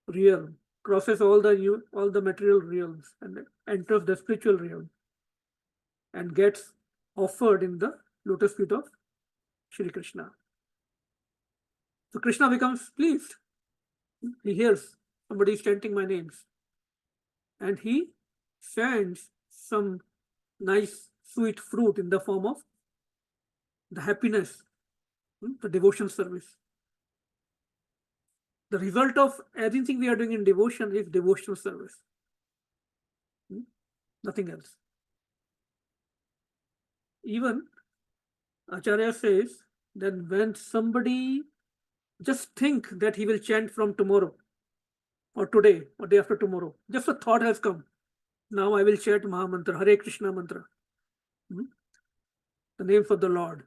realm, crosses all the material realms and enters the spiritual realm and gets offered in the lotus feet of Shri Krishna. So Krishna becomes pleased. He hears somebody is chanting my names, and he sends some nice sweet fruit in the form of the happiness, the devotion service. The result of everything we are doing in devotion is devotional service. Nothing else. Even Acharya says that when somebody just think that he will chant from tomorrow or today or day after tomorrow, just a thought has come. Now I will chant Mahamantra, Hare Krishna mantra, the names of the Lord.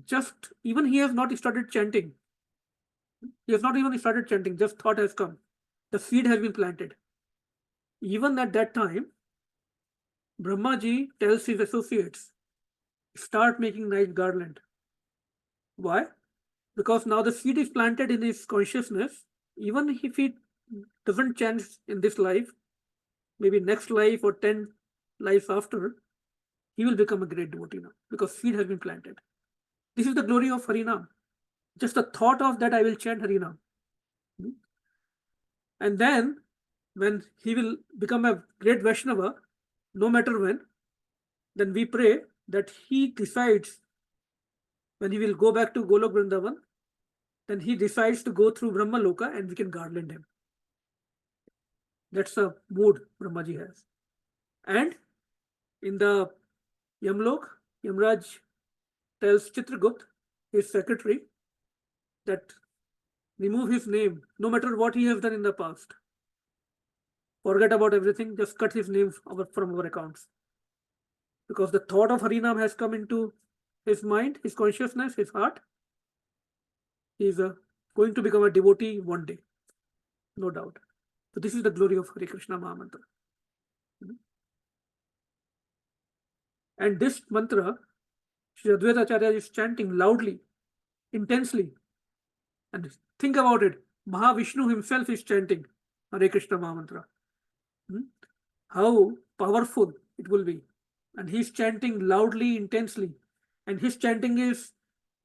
Just even he has not started chanting. He has not even started chanting, just thought has come. The seed has been planted. Even at that time, Brahmaji tells his associates, start making nice garland. Why? Because now the seed is planted in his consciousness. Even if he doesn't chant in this life, maybe next life or 10 lives after, he will become a great devotee now because seed has been planted. This is the glory of Harinam. Just the thought of that I will chant Harinam. And then when he will become a great Vaishnava, no matter when, then we pray that he decides when he will go back to Golok Vrindavan, then he decides to go through Brahma Loka and we can garland him. That's a mood Brahmaji has. And in the Yamlok, Yamraj tells Chitragut, his secretary, that remove his name, no matter what he has done in the past. Forget about everything, just cut his name from our accounts. Because the thought of Harinam has come into his mind, his consciousness, his heart. He is going to become a devotee one day, no doubt. So this is the glory of Hare Krishna Mahamantra. And this mantra, Sri Advaita Acharya is chanting loudly, intensely. And think about it, Mahavishnu himself is chanting Hare Krishna Mahamantra. How powerful it will be. And he's chanting loudly, intensely. And his chanting is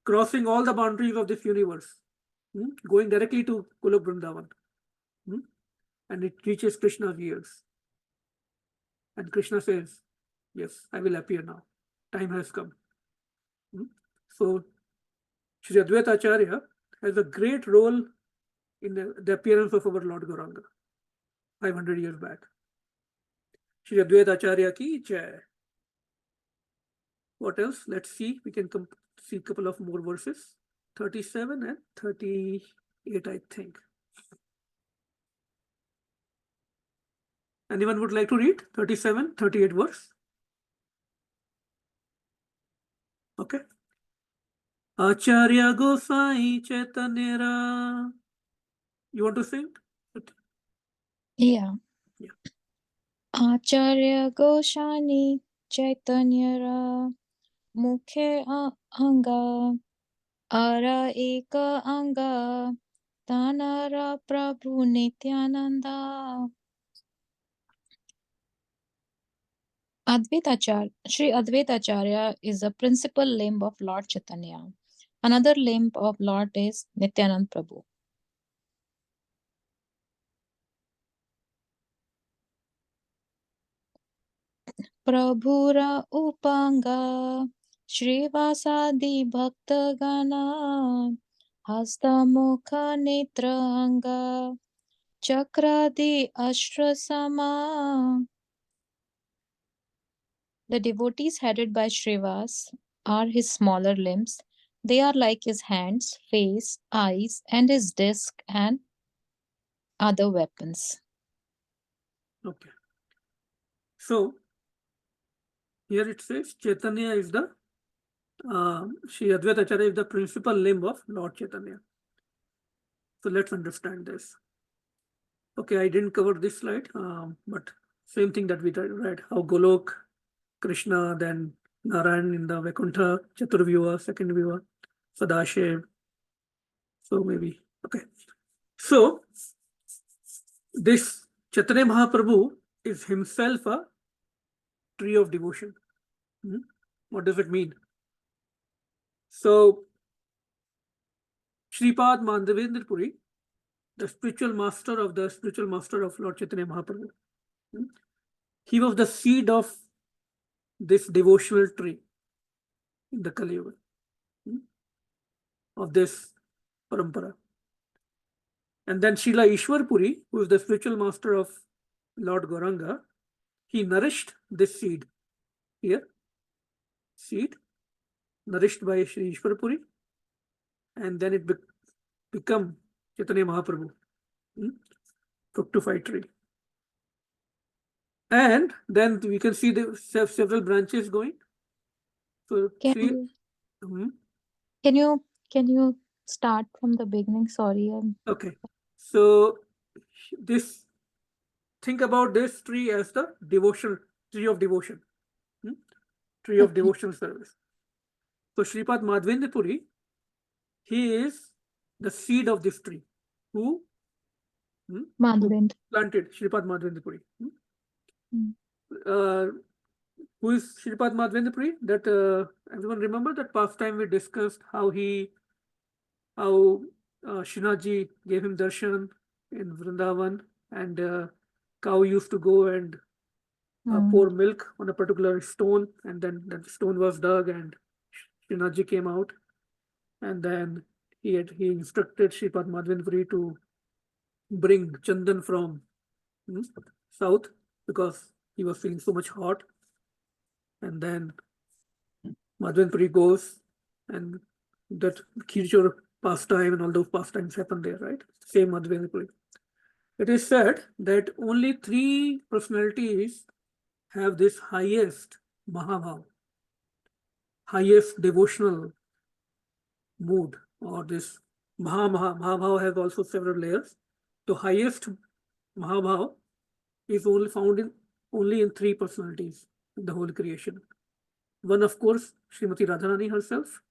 crossing all the boundaries of this universe, going directly to Golok Vrindavan. And it reaches Krishna's ears. And Krishna says, yes, I will appear now. Time has come. So, Sri Advaita Acharya has a great role in the appearance of our Lord Gauranga 500 years back. Sri Advaita Acharya ki jai. What else? Let's see. We can see a couple of more verses, 37 and 38, I think. Anyone would like to read 37, 38 verse? Okay. Acharya Gosai Chaitanya. You want to sing? Yeah. Yeah. Acharya Goshani Chaitanya Mukhe Anga Ara Eka Anga Tanara Prabhu Nityananda. Sri Advaita Acharya is a principal limb of Lord Chaitanya. Another limb of Lord is Nityanand Prabhu. Prabhura Upanga Shrivasadi Bhaktagana Hasta Mukha Netranga Chakradi Ashtrasama. The devotees headed by Shrivas are his smaller limbs. They are like his hands, face, eyes, and his disc and other weapons. Okay. So here it says Chaitanya is the Sri Advaita Acharya is the principal limb of Lord Chaitanya. So let's understand this. Okay, I didn't cover this slide, but same thing that we read, how Golok, Krishna, then Narayan in the Vaikuntha, Chaturvyuha, second Vyuha, Sadashiv. So maybe, okay. So this Chaitanya Mahaprabhu is himself a tree of devotion. What does it mean? So Shripad Mandavendra Puri, the spiritual master of Lord Chaitanya Mahaprabhu, he was the seed of this devotional tree in the Kali Yuga, of this parampara. And then Srila Ishwar Puri, who is the spiritual master of Lord Gauranga, he nourished this seed here, seed nourished by Sri Ishwar Puri, and then it become Chaitanya Mahaprabhu, fructified tree. And then we can see the several branches going. So Can you start from the beginning? Sorry. Okay. So this, think about this tree as the tree of devotion, tree of devotional service. So Shripad Madhavendra Puri, he is the seed of this tree. Who planted Shripad Madhavendra Puri? Who is Shripad Madhavendra Puri? That everyone remember that past time we discussed how Srinathji gave him darshan in Vrindavan, and cow used to go and pour milk on a particular stone, and then that stone was dug and Srinathji came out, and then he instructed Shripad Madhavendra Puri to bring chandan from south because he was feeling so much hot, and then Madhavendra Puri goes, and that Kirchur pastime and all those pastimes happen there, right? Same Madhavendra Puri. It is said that only 3 personalities have this highest Mahabhav, highest devotional mood, or this Mahabhav has also several layers. The highest Mahabhav is only found in 3 personalities in the whole creation. One, of course, Srimati Radharani herself.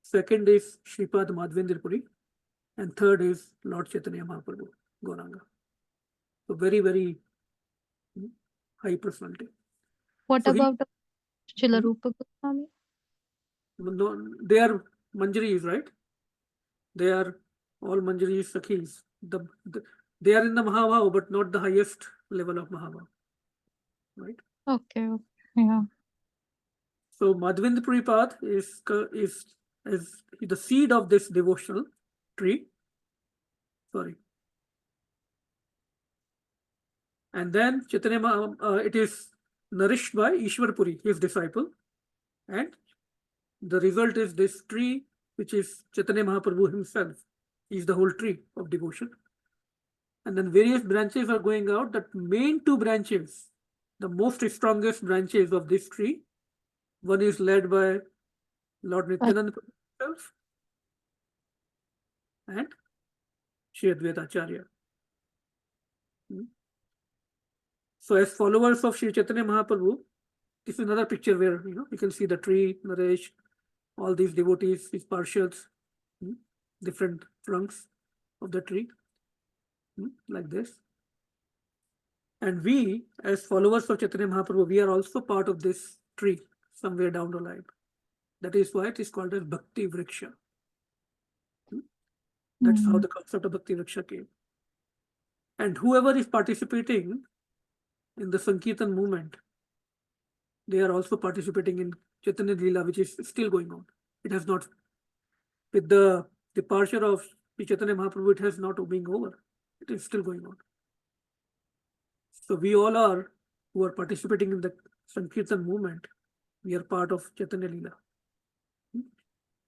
Second is Shripad Madhavendra Puri, and third is Lord Chaitanya Mahaprabhu, Gauranga. So very, very high personality. What about Srila Rupa Goswami? No, they are Manjaris, right? They are all Manjaris, Sakhis. They are in the Mahabhav, but not the highest level of Mahabhav, right? Okay. Yeah. So Madhavendra Puri Pad is the seed of this devotional tree. Sorry. And then Chaitanya, it is nourished by Ishwar Puri, his disciple, and the result is this tree, which is Chaitanya Mahaprabhu himself, is the whole tree of devotion. And then various branches are going out. The main two branches, the most strongest branches of this tree, one is led by Lord Nityananda himself and Sri Advaita Acharya. So as followers of Sri Chaitanya Mahaprabhu, this is another picture where you can see the tree, Naresh, all these devotees, these parshas, different trunks of the tree, like this. And we, as followers of Chaitanya Mahaprabhu, we are also part of this tree somewhere down the line. That is why it is called as Bhakti Vriksha. That's how the concept of Bhakti Vriksha came. And whoever is participating in the Sankirtan movement, they are also participating in Chaitanya Leela, which is still going on. It has not, with the departure of Chaitanya Mahaprabhu, it has not been over. It is still going on. So we all are, who are participating in the Sankirtan movement, we are part of Chaitanya Leela.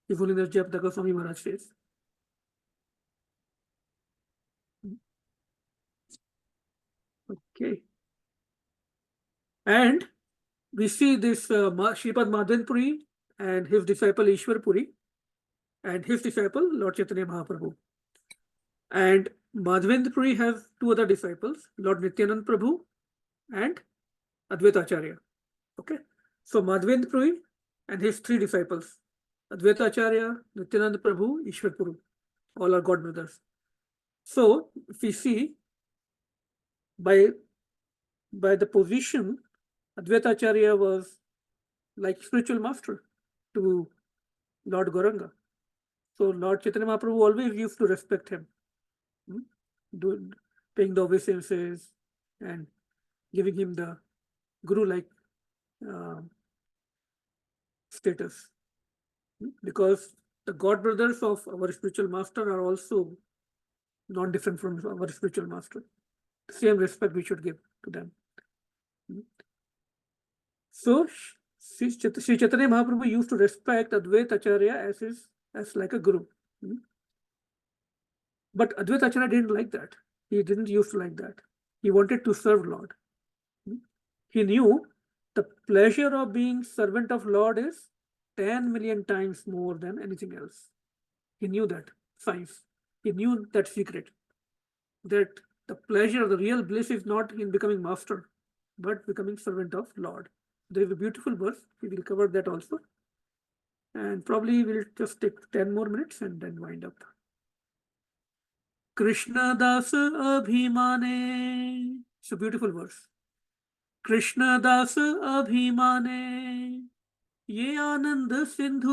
If only the Jap Swami Maharaj says. Okay. And we see this Shripad Madhavan Puri and his disciple Ishwar Puri and his disciple Lord Chaitanya Mahaprabhu. And Madhavendra Puri has two other disciples, Lord Nityanand Prabhu and Advaita Acharya. Okay. So Madhavendra Puri and his three disciples, Advaita Acharya, Nityanand Prabhu, Ishwar Puri, all are God brothers. So if we see by the position, Advaita Acharya was like spiritual master to Lord Gauranga. So Lord Chaitanya Mahaprabhu always used to respect him, paying the obeisances and giving him the guru-like status. Because the God brothers of our spiritual master are also not different from our spiritual master. The same respect we should give to them. So Sri Chaitanya Mahaprabhu used to respect Advaita Acharya as like a guru. But Advaita Acharya didn't like that. He didn't used to like that. He wanted to serve Lord. He knew the pleasure of being servant of Lord is 10 million times more than anything else. He knew that science. He knew that secret. That the pleasure, the real bliss is not in becoming master, but becoming servant of Lord. There is a beautiful verse. We will cover that also. And probably we'll just take 10 more minutes and then wind up. Krishna Das Abhimane. It's a beautiful verse. Krishna Das Abhimane. Ye Anand Sindhu.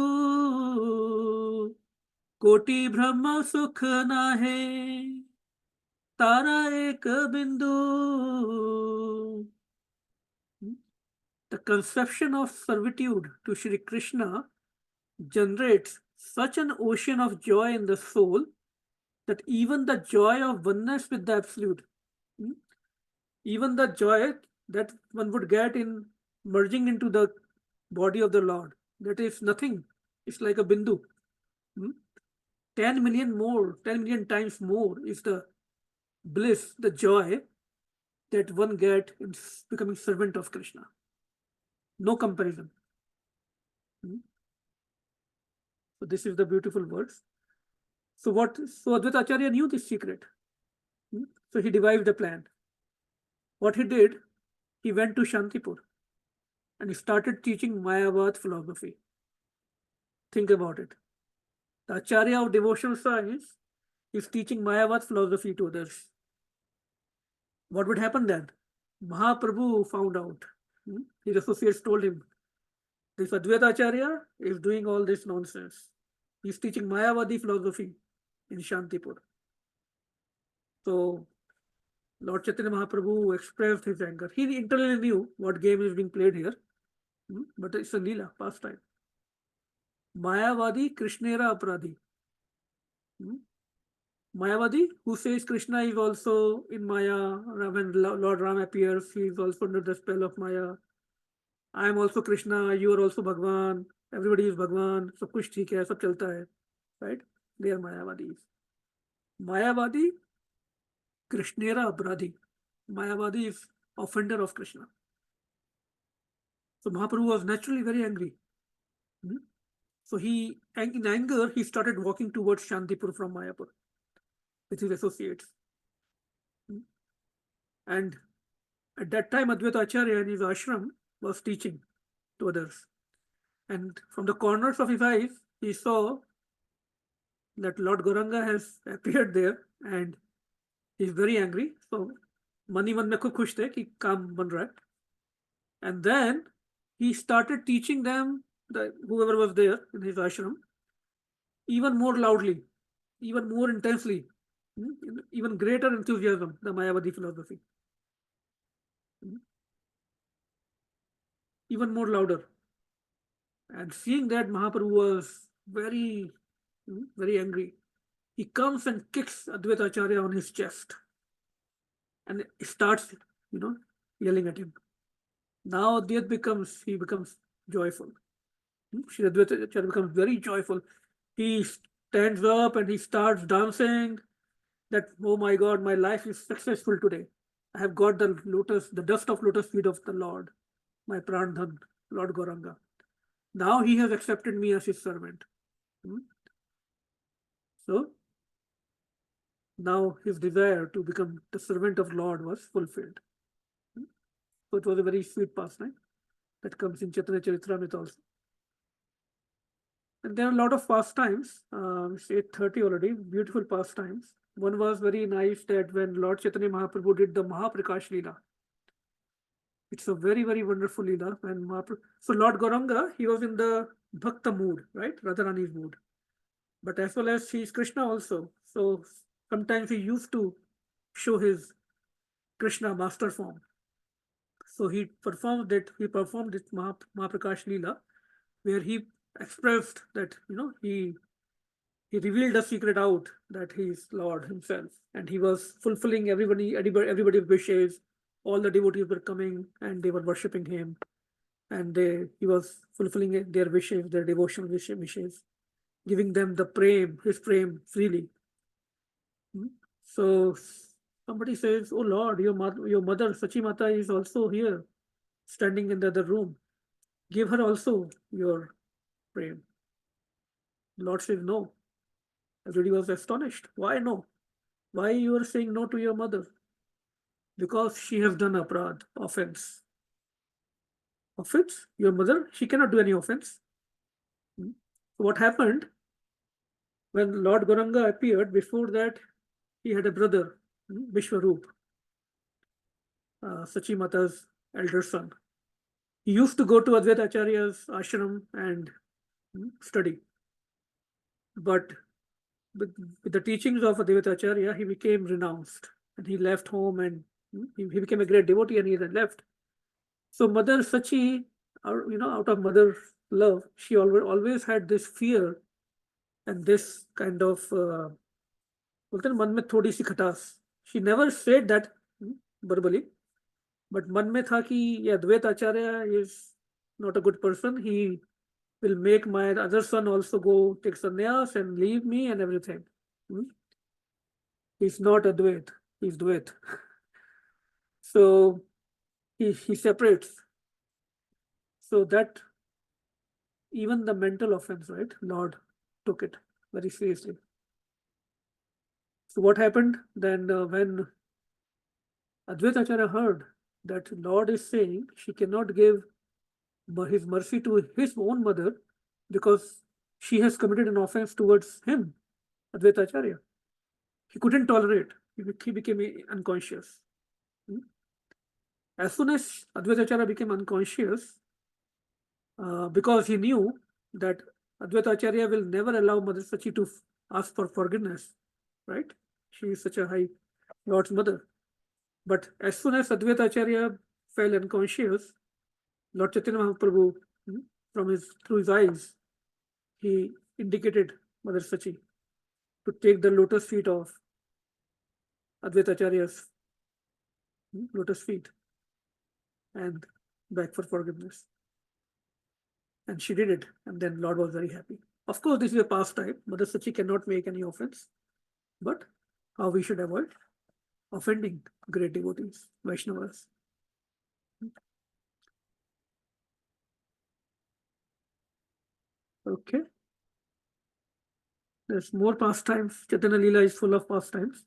Koti Brahma Sukh Nahe. Tara Ek Bindu. The conception of servitude to Shri Krishna generates such an ocean of joy in the soul that even the joy of oneness with the Absolute, even the joy that one would get in merging into the body of the Lord, that is nothing. It's like a bindu. 10 million times more is the bliss, the joy that one get in becoming servant of Krishna. No comparison. So this is the beautiful words. So Advaita Acharya knew this secret. So he devised a plan. What he did, he went to Shantipur and he started teaching Mayavad philosophy. Think about it. The Acharya of devotional science is teaching Mayavad philosophy to others. What would happen then? Mahaprabhu found out. His associates told him, this Advaita Acharya is doing all this nonsense. He's teaching Mayavadi philosophy in Shantipur. So Lord Chaitanya Mahaprabhu expressed his anger. He internally knew what game is being played here, but it's a Leela, pastime. Mayavadi Krishnera Aparadhi. Mayavadi, who says Krishna is also in Maya, when Lord Ram appears, he is also under the spell of Maya. I am also Krishna, you are also Bhagwan. everybody is Bhagwan, सब कुछ ठीक है, सब चलता है, right? They are Mayavadis. Mayavadi, Krishnera Apradhi. Mayavadi is offender of Krishna. So Mahaprabhu was naturally very angry. So in anger, he started walking towards Shantipur from Mayapur with his associates. And at that time, Advaita Acharya in his ashram was teaching to others. And from the corners of his eyes, he saw that Lord Gauranga has appeared there and he's very angry. So mani man mein khub khush the ki kaam ban raha hai. And then he started teaching them, whoever was there in his ashram, even more loudly, even more intensely, even greater enthusiasm, the Mayavadi philosophy. Even more louder. And seeing that, Mahaprabhu was very, very angry. He comes and kicks Advaita Acharya on his chest and starts, yelling at him. Now he becomes joyful. Shri Advaita Acharya becomes very joyful. He stands up and he starts dancing. That, oh my God, my life is successful today. I have got the dust of lotus feet of the Lord, my Prandhan, Lord Gauranga. Now he has accepted me as his servant. So now his desire to become the servant of Lord was fulfilled. So it was a very sweet pastime that comes in Chaitanya Charitamrita also. And there are a lot of pastimes, it's 8:30 already, beautiful pastimes. One was very nice, that when Lord Chaitanya Mahaprabhu did the Mahaprakash Leela. It's a very, very wonderful Leela. So Lord Gauranga, he was in the Bhakta mood, right? Radharani's mood. But as well as he is Krishna also. So sometimes he used to show his Krishna master form. So he performed this Mahaprakash Leela, where he expressed that, he revealed the secret out that he is Lord himself. And he was fulfilling everybody's wishes. All the devotees were coming and they were worshipping him. And he was fulfilling their wishes, their devotional wishes, giving them his prem freely. So somebody says, oh Lord, your mother, Sachi Mata, is also here, standing in the other room. Give her also your prem. Lord says, no. Everybody was astonished. Why no? Why you are saying no to your mother? Because she has done offense. Offense? Your mother? She cannot do any offense. So what happened? When Lord Gauranga appeared, before that, he had a brother, Vishwaroop, Sachi Mata's elder son. He used to go to Advaita Acharya's ashram and study. But with the teachings of Advaita Acharya, he became renounced and he left home and he became a great devotee and he then left. So Mother Sachi, out of mother love, she always had this fear and this kind of man mein thodi si khatas. She never said that verbally, but man mein tha ki Advaita Acharya is not a good person. He will make my other son also go take sannyas and leave me and everything. He's not Advait, he's Dvait. So he separates. So that even the mental offense, right? Lord took it very seriously. So what happened then when Advaita Acharya heard that Lord is saying she cannot give his mercy to his own mother because she has committed an offense towards him, Advaita Acharya. He couldn't tolerate. He became unconscious. As soon as Advaita Acharya became unconscious, because he knew that Advaita Acharya will never allow Mother Sachi to ask for forgiveness, right? She is such a high Lord's mother. But as soon as Advaita Acharya fell unconscious, Lord Chaitanya Mahaprabhu, through his eyes, he indicated Mother Sachi to take the lotus feet of Advaita Acharya's lotus feet and beg for forgiveness. And she did it. And then Lord was very happy. Of course, this is a pastime. Mother Sachi cannot make any offense. But how we should avoid offending great devotees, Vaishnavas. Okay. There's more pastimes. Chaitanya Leela is full of pastimes.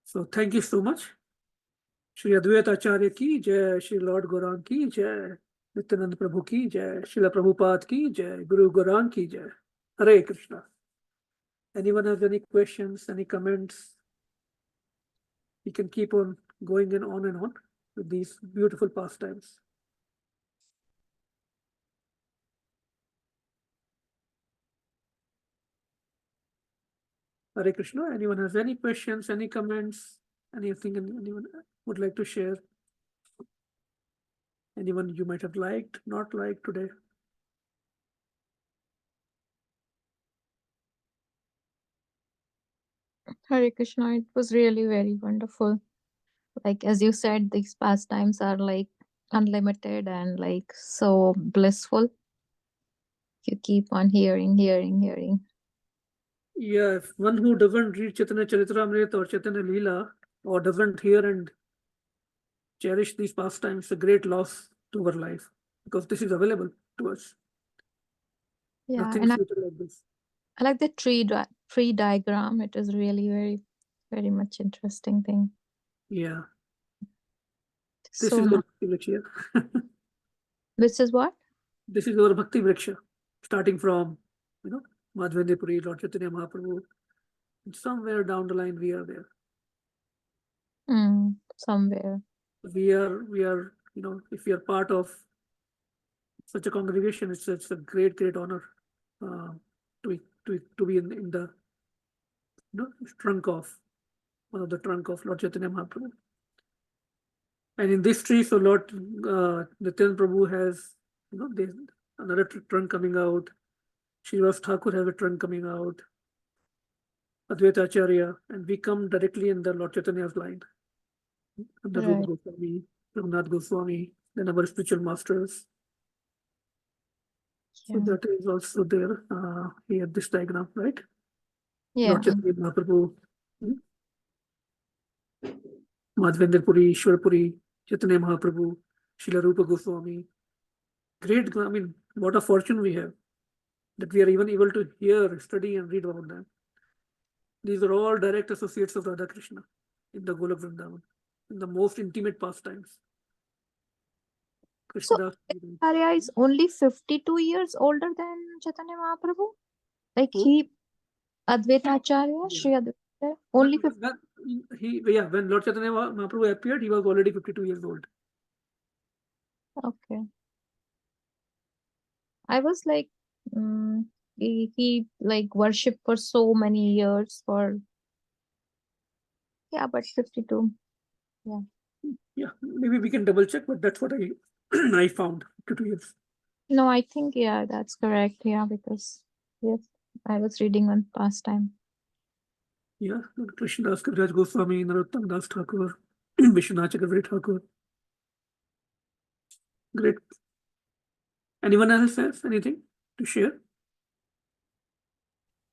So thank you so much. Shri Advaita Acharya ki jai, Shri Lord Gaurang ki jai, Nityananda Prabhu ki jai, Srila Prabhupada ki jai, Guru Gaurang ki jai. Hare Krishna. Anyone has any questions, any comments? We can keep on going and on with these beautiful pastimes. Hare Krishna. Anyone has any questions, any comments, anything anyone would like to share? Anyone you might have liked, not liked today? Hare Krishna, it was really very wonderful. Like as you said, these pastimes are like unlimited and like so blissful. You keep on hearing. Yeah, if one who doesn't read Chaitanya Charitamrita or Chaitanya Leela or doesn't hear and cherish these pastimes, it's a great loss to our life because this is available to us. Yeah, Nothing and future like this. I like the tree diagram. It is really very, very much interesting thing. Yeah. This So is our much. Bhakti Vriksha. This is what? This is our Bhakti Vriksha, starting from, Madhvendra Lord Chaitanya Mahaprabhu. And somewhere down the line, we are there. Somewhere. We are, if we are part of such a congregation, it's a great honor to be in the trunk of one of the trunk of Lord Chaitanya Mahaprabhu. And in this tree, so Lord Nityananda Prabhu has, there's another trunk coming out. Srivas Thakur has a trunk coming out. Advaita Acharya, and we come directly in the Lord Chaitanya's line. And the Right. Rupa Goswami, Raghunath Goswami, then our spiritual masters. So Yeah. that is also there here, this diagram, right? Yeah. Lord Chaitanya Mahaprabhu, Madhvendra Puri, Ishwar Puri, Chaitanya Mahaprabhu, Srila Rupa Goswami. Great, I mean, what a fortune we have that we are even able to hear, study, and read about them. These are all direct associates of Radha Krishna in the Golok Vrindavan, in the most intimate pastimes. So Krishnadas. Acharya is only 52 years older than Chaitanya Mahaprabhu? Like Who? Advaita Acharya, Sri Advaita, only 50. When Lord Chaitanya Mahaprabhu appeared, he was already 52 years old. Okay. I was like, he like worshipped for so many years but 52. Yeah, maybe we can double check, but that's what I I found 52 years. No, I think, that's correct. Yeah, because, yes, I was reading on pastime. Yeah, Krishnadas Kaviraj Goswami, Narottam Das Thakur, Vishwanath Chakravarti Thakur. Great. Anyone else has anything to share?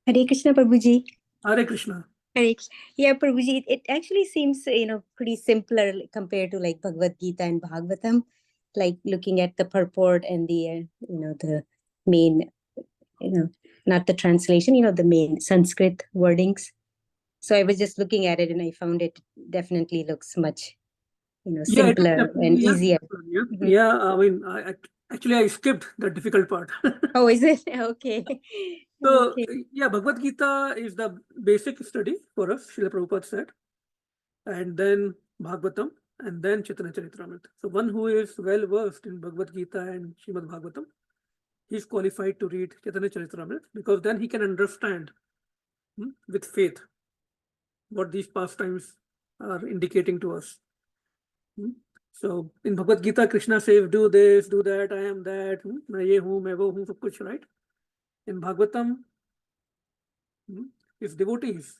Hare Krishna, Prabhuji. Hare Krishna. Hare Krishna. Yeah, Prabhuji, it actually seems, pretty simpler compared to like Bhagavad Gita and Bhagavatam, like looking at the purport and the, the main, not the translation, the main Sanskrit wordings. So I was just looking at it and I found it definitely looks much, simpler and easier. Yeah, I mean, I skipped the difficult part. Oh, is it? Okay. So, Okay. yeah, Bhagavad Gita is the basic study for us, Srila Prabhupada said. And then Bhagavatam, and then Chaitanya Charitamrita. So one who is well versed in Bhagavad Gita and Srimad Bhagavatam, he is qualified to read Chaitanya Charitamrita because then he can understand with faith what these pastimes are indicating to us. So in Bhagavad Gita, Krishna says, do this, do that, I am that, मैं ये हूँ, मैं वो हूँ, सब कुछ, right? In Bhagavatam, his devotees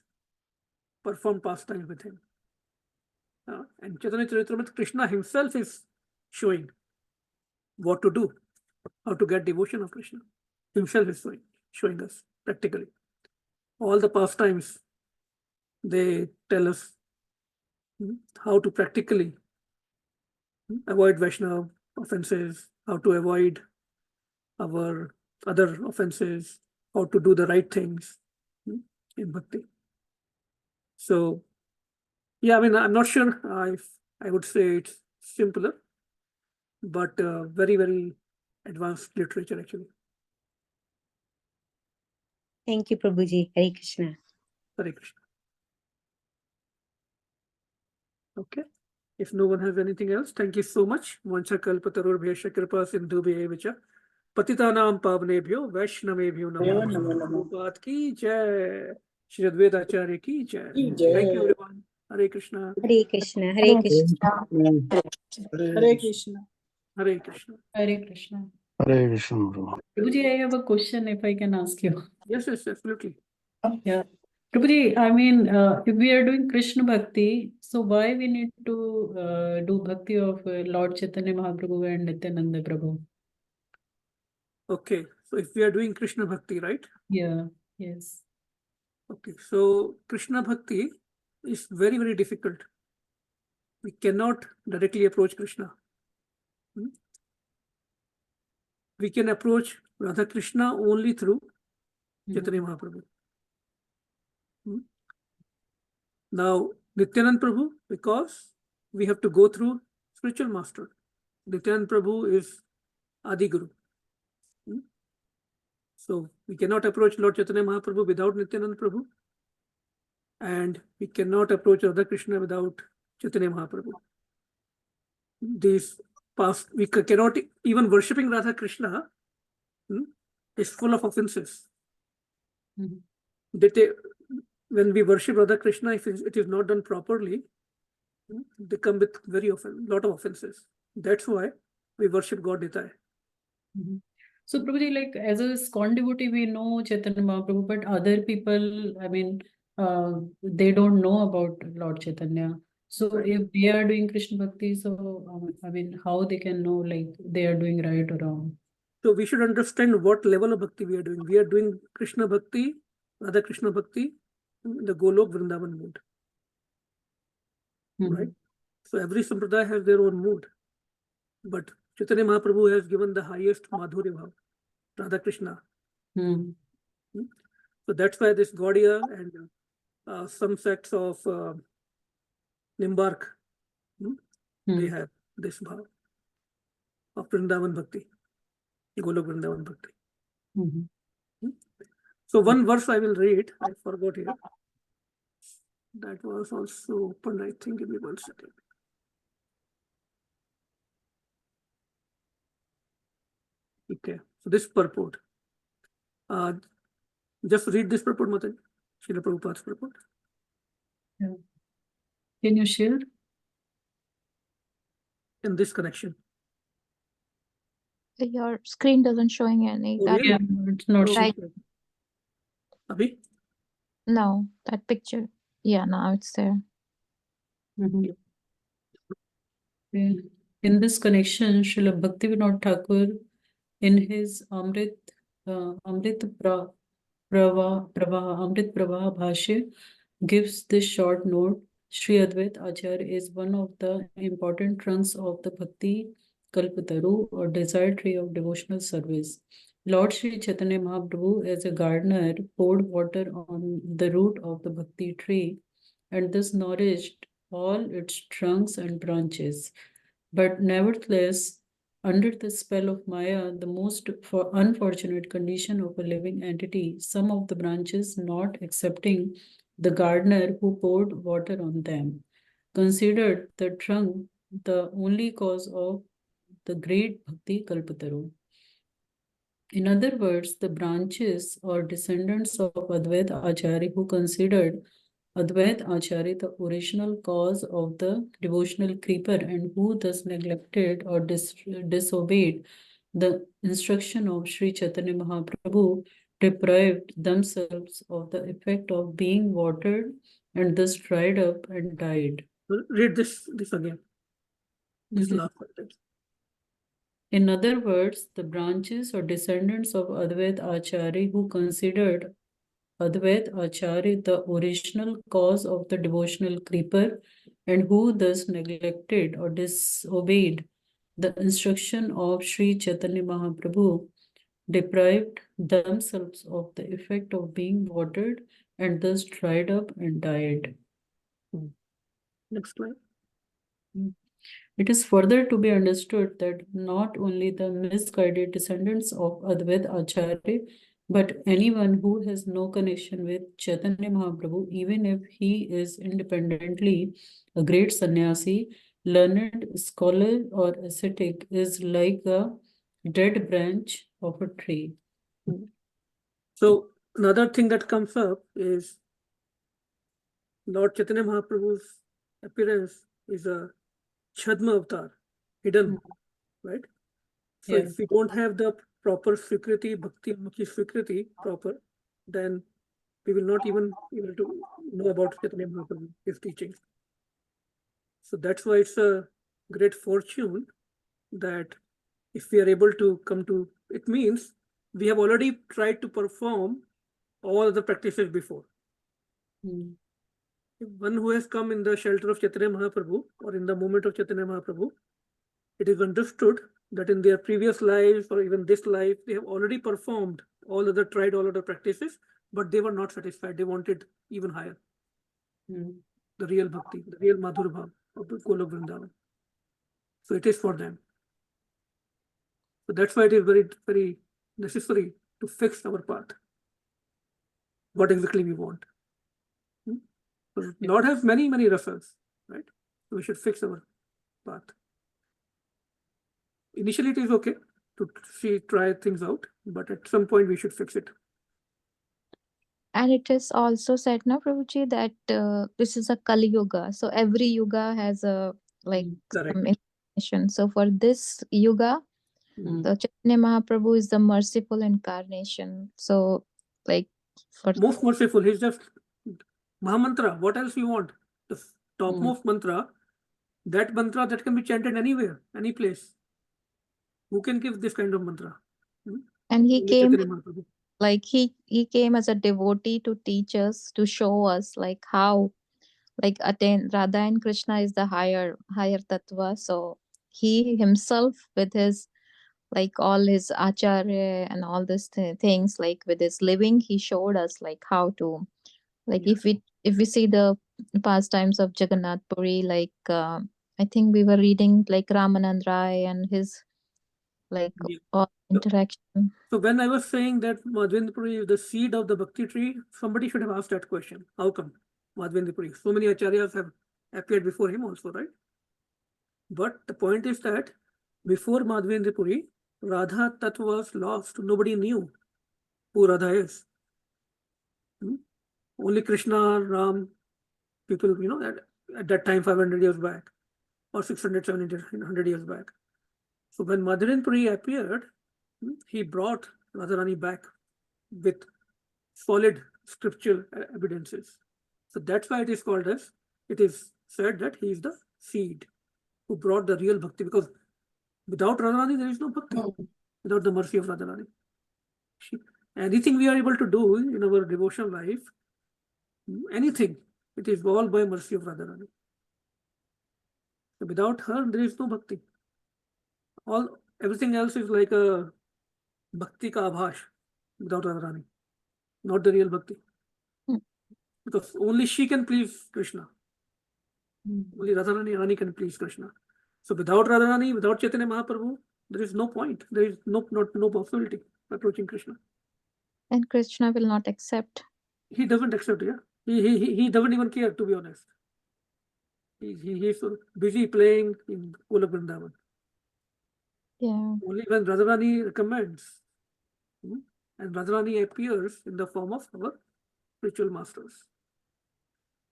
perform pastimes with him. And Chaitanya Charitamrita, Krishna himself is showing what to do how to get devotion of Krishna. Himself is showing us practically. All the pastimes, they tell us how to practically avoid Vaishnava offenses, how to avoid our other offenses, how to do the right things in bhakti. So, yeah, I mean, I'm not sure if I would say it's simpler, but very, very advanced literature actually. Thank you, Prabhuji. Hare Krishna. Hare Krishna. Okay. If no one has anything else, thank you so much. Vancha kalpatarur bhesha kripa sindhu bhevacha patitanam pavnebhyo vaishnavebhyo namo Prabhupada ki jai. Shri Advaita Acharya ki jai. Thank you everyone. Hare Krishna. Hare Krishna. Hare Krishna. Hare Krishna. Hare Krishna. Hare Krishna. Hare Krishna. Prabhuji, I have a question if I can ask you. Yes, absolutely. Yeah. Prabhuji, I mean, if we are doing Krishna Bhakti, so why we need to do Bhakti of Lord Chaitanya Mahaprabhu and Nityananda Prabhu? Okay, so if we are doing Krishna Bhakti, right? Yeah, yes. Okay, so Krishna Bhakti is very, very difficult. We cannot directly approach Krishna. We can approach Radha Krishna only through Chaitanya Mahaprabhu. Now, Nityanand Prabhu, because we have to go through spiritual master. Nityanand Prabhu is Adi Guru. So we cannot approach Lord Chaitanya Mahaprabhu without Nityanand Prabhu. And we cannot approach Radha Krishna without Chaitanya Mahaprabhu. These past, we cannot even worshipping Radha Krishna is full of offenses. When we worship Radha Krishna, if it is not done properly, they come with lot of offenses. That's why we worship God Nitai. So, Prabhuji, like as a ISKCON devotee, we know Chaitanya Mahaprabhu, but other people, I mean, they don't know about Lord Chaitanya. So, Right. if they are doing Krishna Bhakti, so I mean, how they can know like they are doing right or wrong? So we should understand what level of bhakti we are doing. We are doing Krishna Bhakti, Radha Krishna Bhakti, the Golok Vrindavan mood. Right? So every sampradaya has their own mood. But Chaitanya Mahaprabhu has given the highest Madhurya Bhav, Radha Krishna. So that's why this Gaudiya and some sects of Nimbark, they have this bhav of Vrindavan Bhakti, Golok Vrindavan Bhakti. So one verse I will read, I forgot here. That was also open, I think. Give me 1 second. Okay, so this purport. Just read this purport, Mataji. Srila Prabhupada's purport. Yeah. Can you share? In this connection. Your screen doesn't showing any. Oh, That, really? Yeah, it's not Oh, sure. Right. Abhi? no, that picture. Yeah, now it's there. Okay. In this connection, Srila Bhaktivinoda Thakur, in his Amrit Pravaha Bhashya, gives this short note. Sri Advaita Acharya is one of the important trunks of the Bhakti Kalpataru, or desired tree of devotional service. Lord Sri Chaitanya Mahaprabhu, as a gardener, poured water on the root of the Bhakti tree and thus nourished all its trunks and branches. But nevertheless, under the spell of Maya, the most unfortunate condition of a living entity, some of the branches not accepting the gardener who poured water on them, considered the trunk the only cause of the great Bhakti Kalpataru. In other words, the branches or descendants of Advaita Acharya who considered Advaita Acharya the original cause of the devotional creeper and who thus neglected or disobeyed the instruction of Sri Chaitanya Mahaprabhu, deprived themselves of the effect of being watered and thus dried up and died. Read this again. This last sentence. In other words, the branches or descendants of Advaita Acharya who considered Advaita Acharya the original cause of the devotional creeper and who thus neglected or disobeyed the instruction of Sri Chaitanya Mahaprabhu deprived themselves of the effect of being watered and thus dried up and died. Next slide. It is further to be understood that not only the misguided descendants of Advaita Acharya, but anyone who has no connection with Chaitanya Mahaprabhu, even if he is independently a great sannyasi, learned scholar, or ascetic, is like a dead branch of a tree. So another thing that comes up is Lord Chaitanya Mahaprabhu's appearance is a Chadma avatar, hidden, right? So Yeah. if we don't have the proper Swikriti, Bhakti Mukhi Swikriti proper, then we will not even able to know about Chaitanya Mahaprabhu, his teachings. So that's why it's a great fortune that if we are able to come to, it means we have already tried to perform all the practices before. One who has come in the shelter of Chaitanya Mahaprabhu or in the moment of Chaitanya Mahaprabhu, it is understood that in their previous lives or even this life, they have already performed tried all other practices, but they were not satisfied. They wanted even higher. The real bhakti, the real Madhur Bhav of the Golok Vrindavan. So it is for them. So that's why it is very, very necessary to fix our path. What exactly we want. So Lord has many, many references, right? So we should fix our path. Initially, it is okay to try things out, but at some point we should fix it. And it is also said, no, Prabhuji, that this is a Kali Yuga. So every yuga has a Correct. some incarnation. So for this yuga, the Chaitanya Mahaprabhu is the merciful incarnation. So for most merciful, he's just Mahamantra. What else you want? The topmost mantra, that mantra that can be chanted anywhere, any place. Who can give this kind of mantra? And he Only came Chaitanya Mahaprabhu. he came as a devotee to teach us, to show us how attain Radha and Krishna is the higher tattva. So he himself with his all his acharya and all these things, with his living, he showed us how to if we see the pastimes of Jagannath Puri, I think we were reading Ramanand Rai and his all interaction. So when I was saying that Madhvendra is the seed of the Bhakti tree, somebody should have asked that question. How come Madhvendra? So many acharyas have appeared before him also, right? But the point is that before Madhvendra, Radha Tattva was lost. Nobody knew who Radha is. Only Krishna, Ram, people, at that time, 500 years back, or 600, 700, 100 years back. So when Madhvendra appeared, he brought Radharani back with solid scriptural evidences. So that's why it is called as, it is said that he is the seed who brought the real bhakti, because without Radharani, there is no bhakti, without the mercy of Radharani. Anything we are able to do in our devotional life, anything, it is all by mercy of Radharani. So without her, there is no bhakti. Everything else is like a bhakti ka abhash without Radharani, not the real bhakti. Because only she can please Krishna. Only Radharani can please Krishna. So without Radharani, without Chaitanya Mahaprabhu, there is no point. There is no possibility of approaching Krishna. And Krishna will not accept. He doesn't accept, yeah. He doesn't even care, to be honest. He is so busy playing in Golok Vrindavan. Yeah. Only when Radharani recommends, and Radharani appears in the form of our spiritual masters.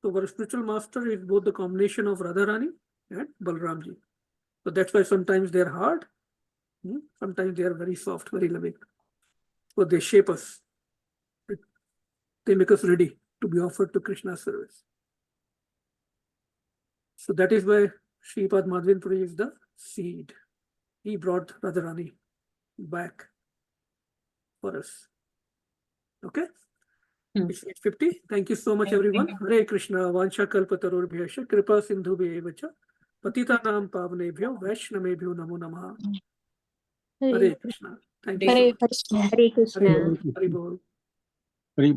So our spiritual master is both the combination of Radharani and Balramji. So that's why sometimes they're hard, sometimes they are very soft, very loving. So they shape us. They make us ready to be offered to Krishna's service. So that is why Sripad Madhvendra is the seed. he brought Radharani back for us. Okay? It's 8:50. Thank you so much, everyone. Hare Krishna, Vansha Kalpatarubhyascha, Kripa Sindhubhyevacha, Patitanam Pavnebhyo, Vaishnavebhyo Namo Namaha. Hare Krishna. Thank you so Hare much. Krishna. Hare Krishna. Hari Bol. Very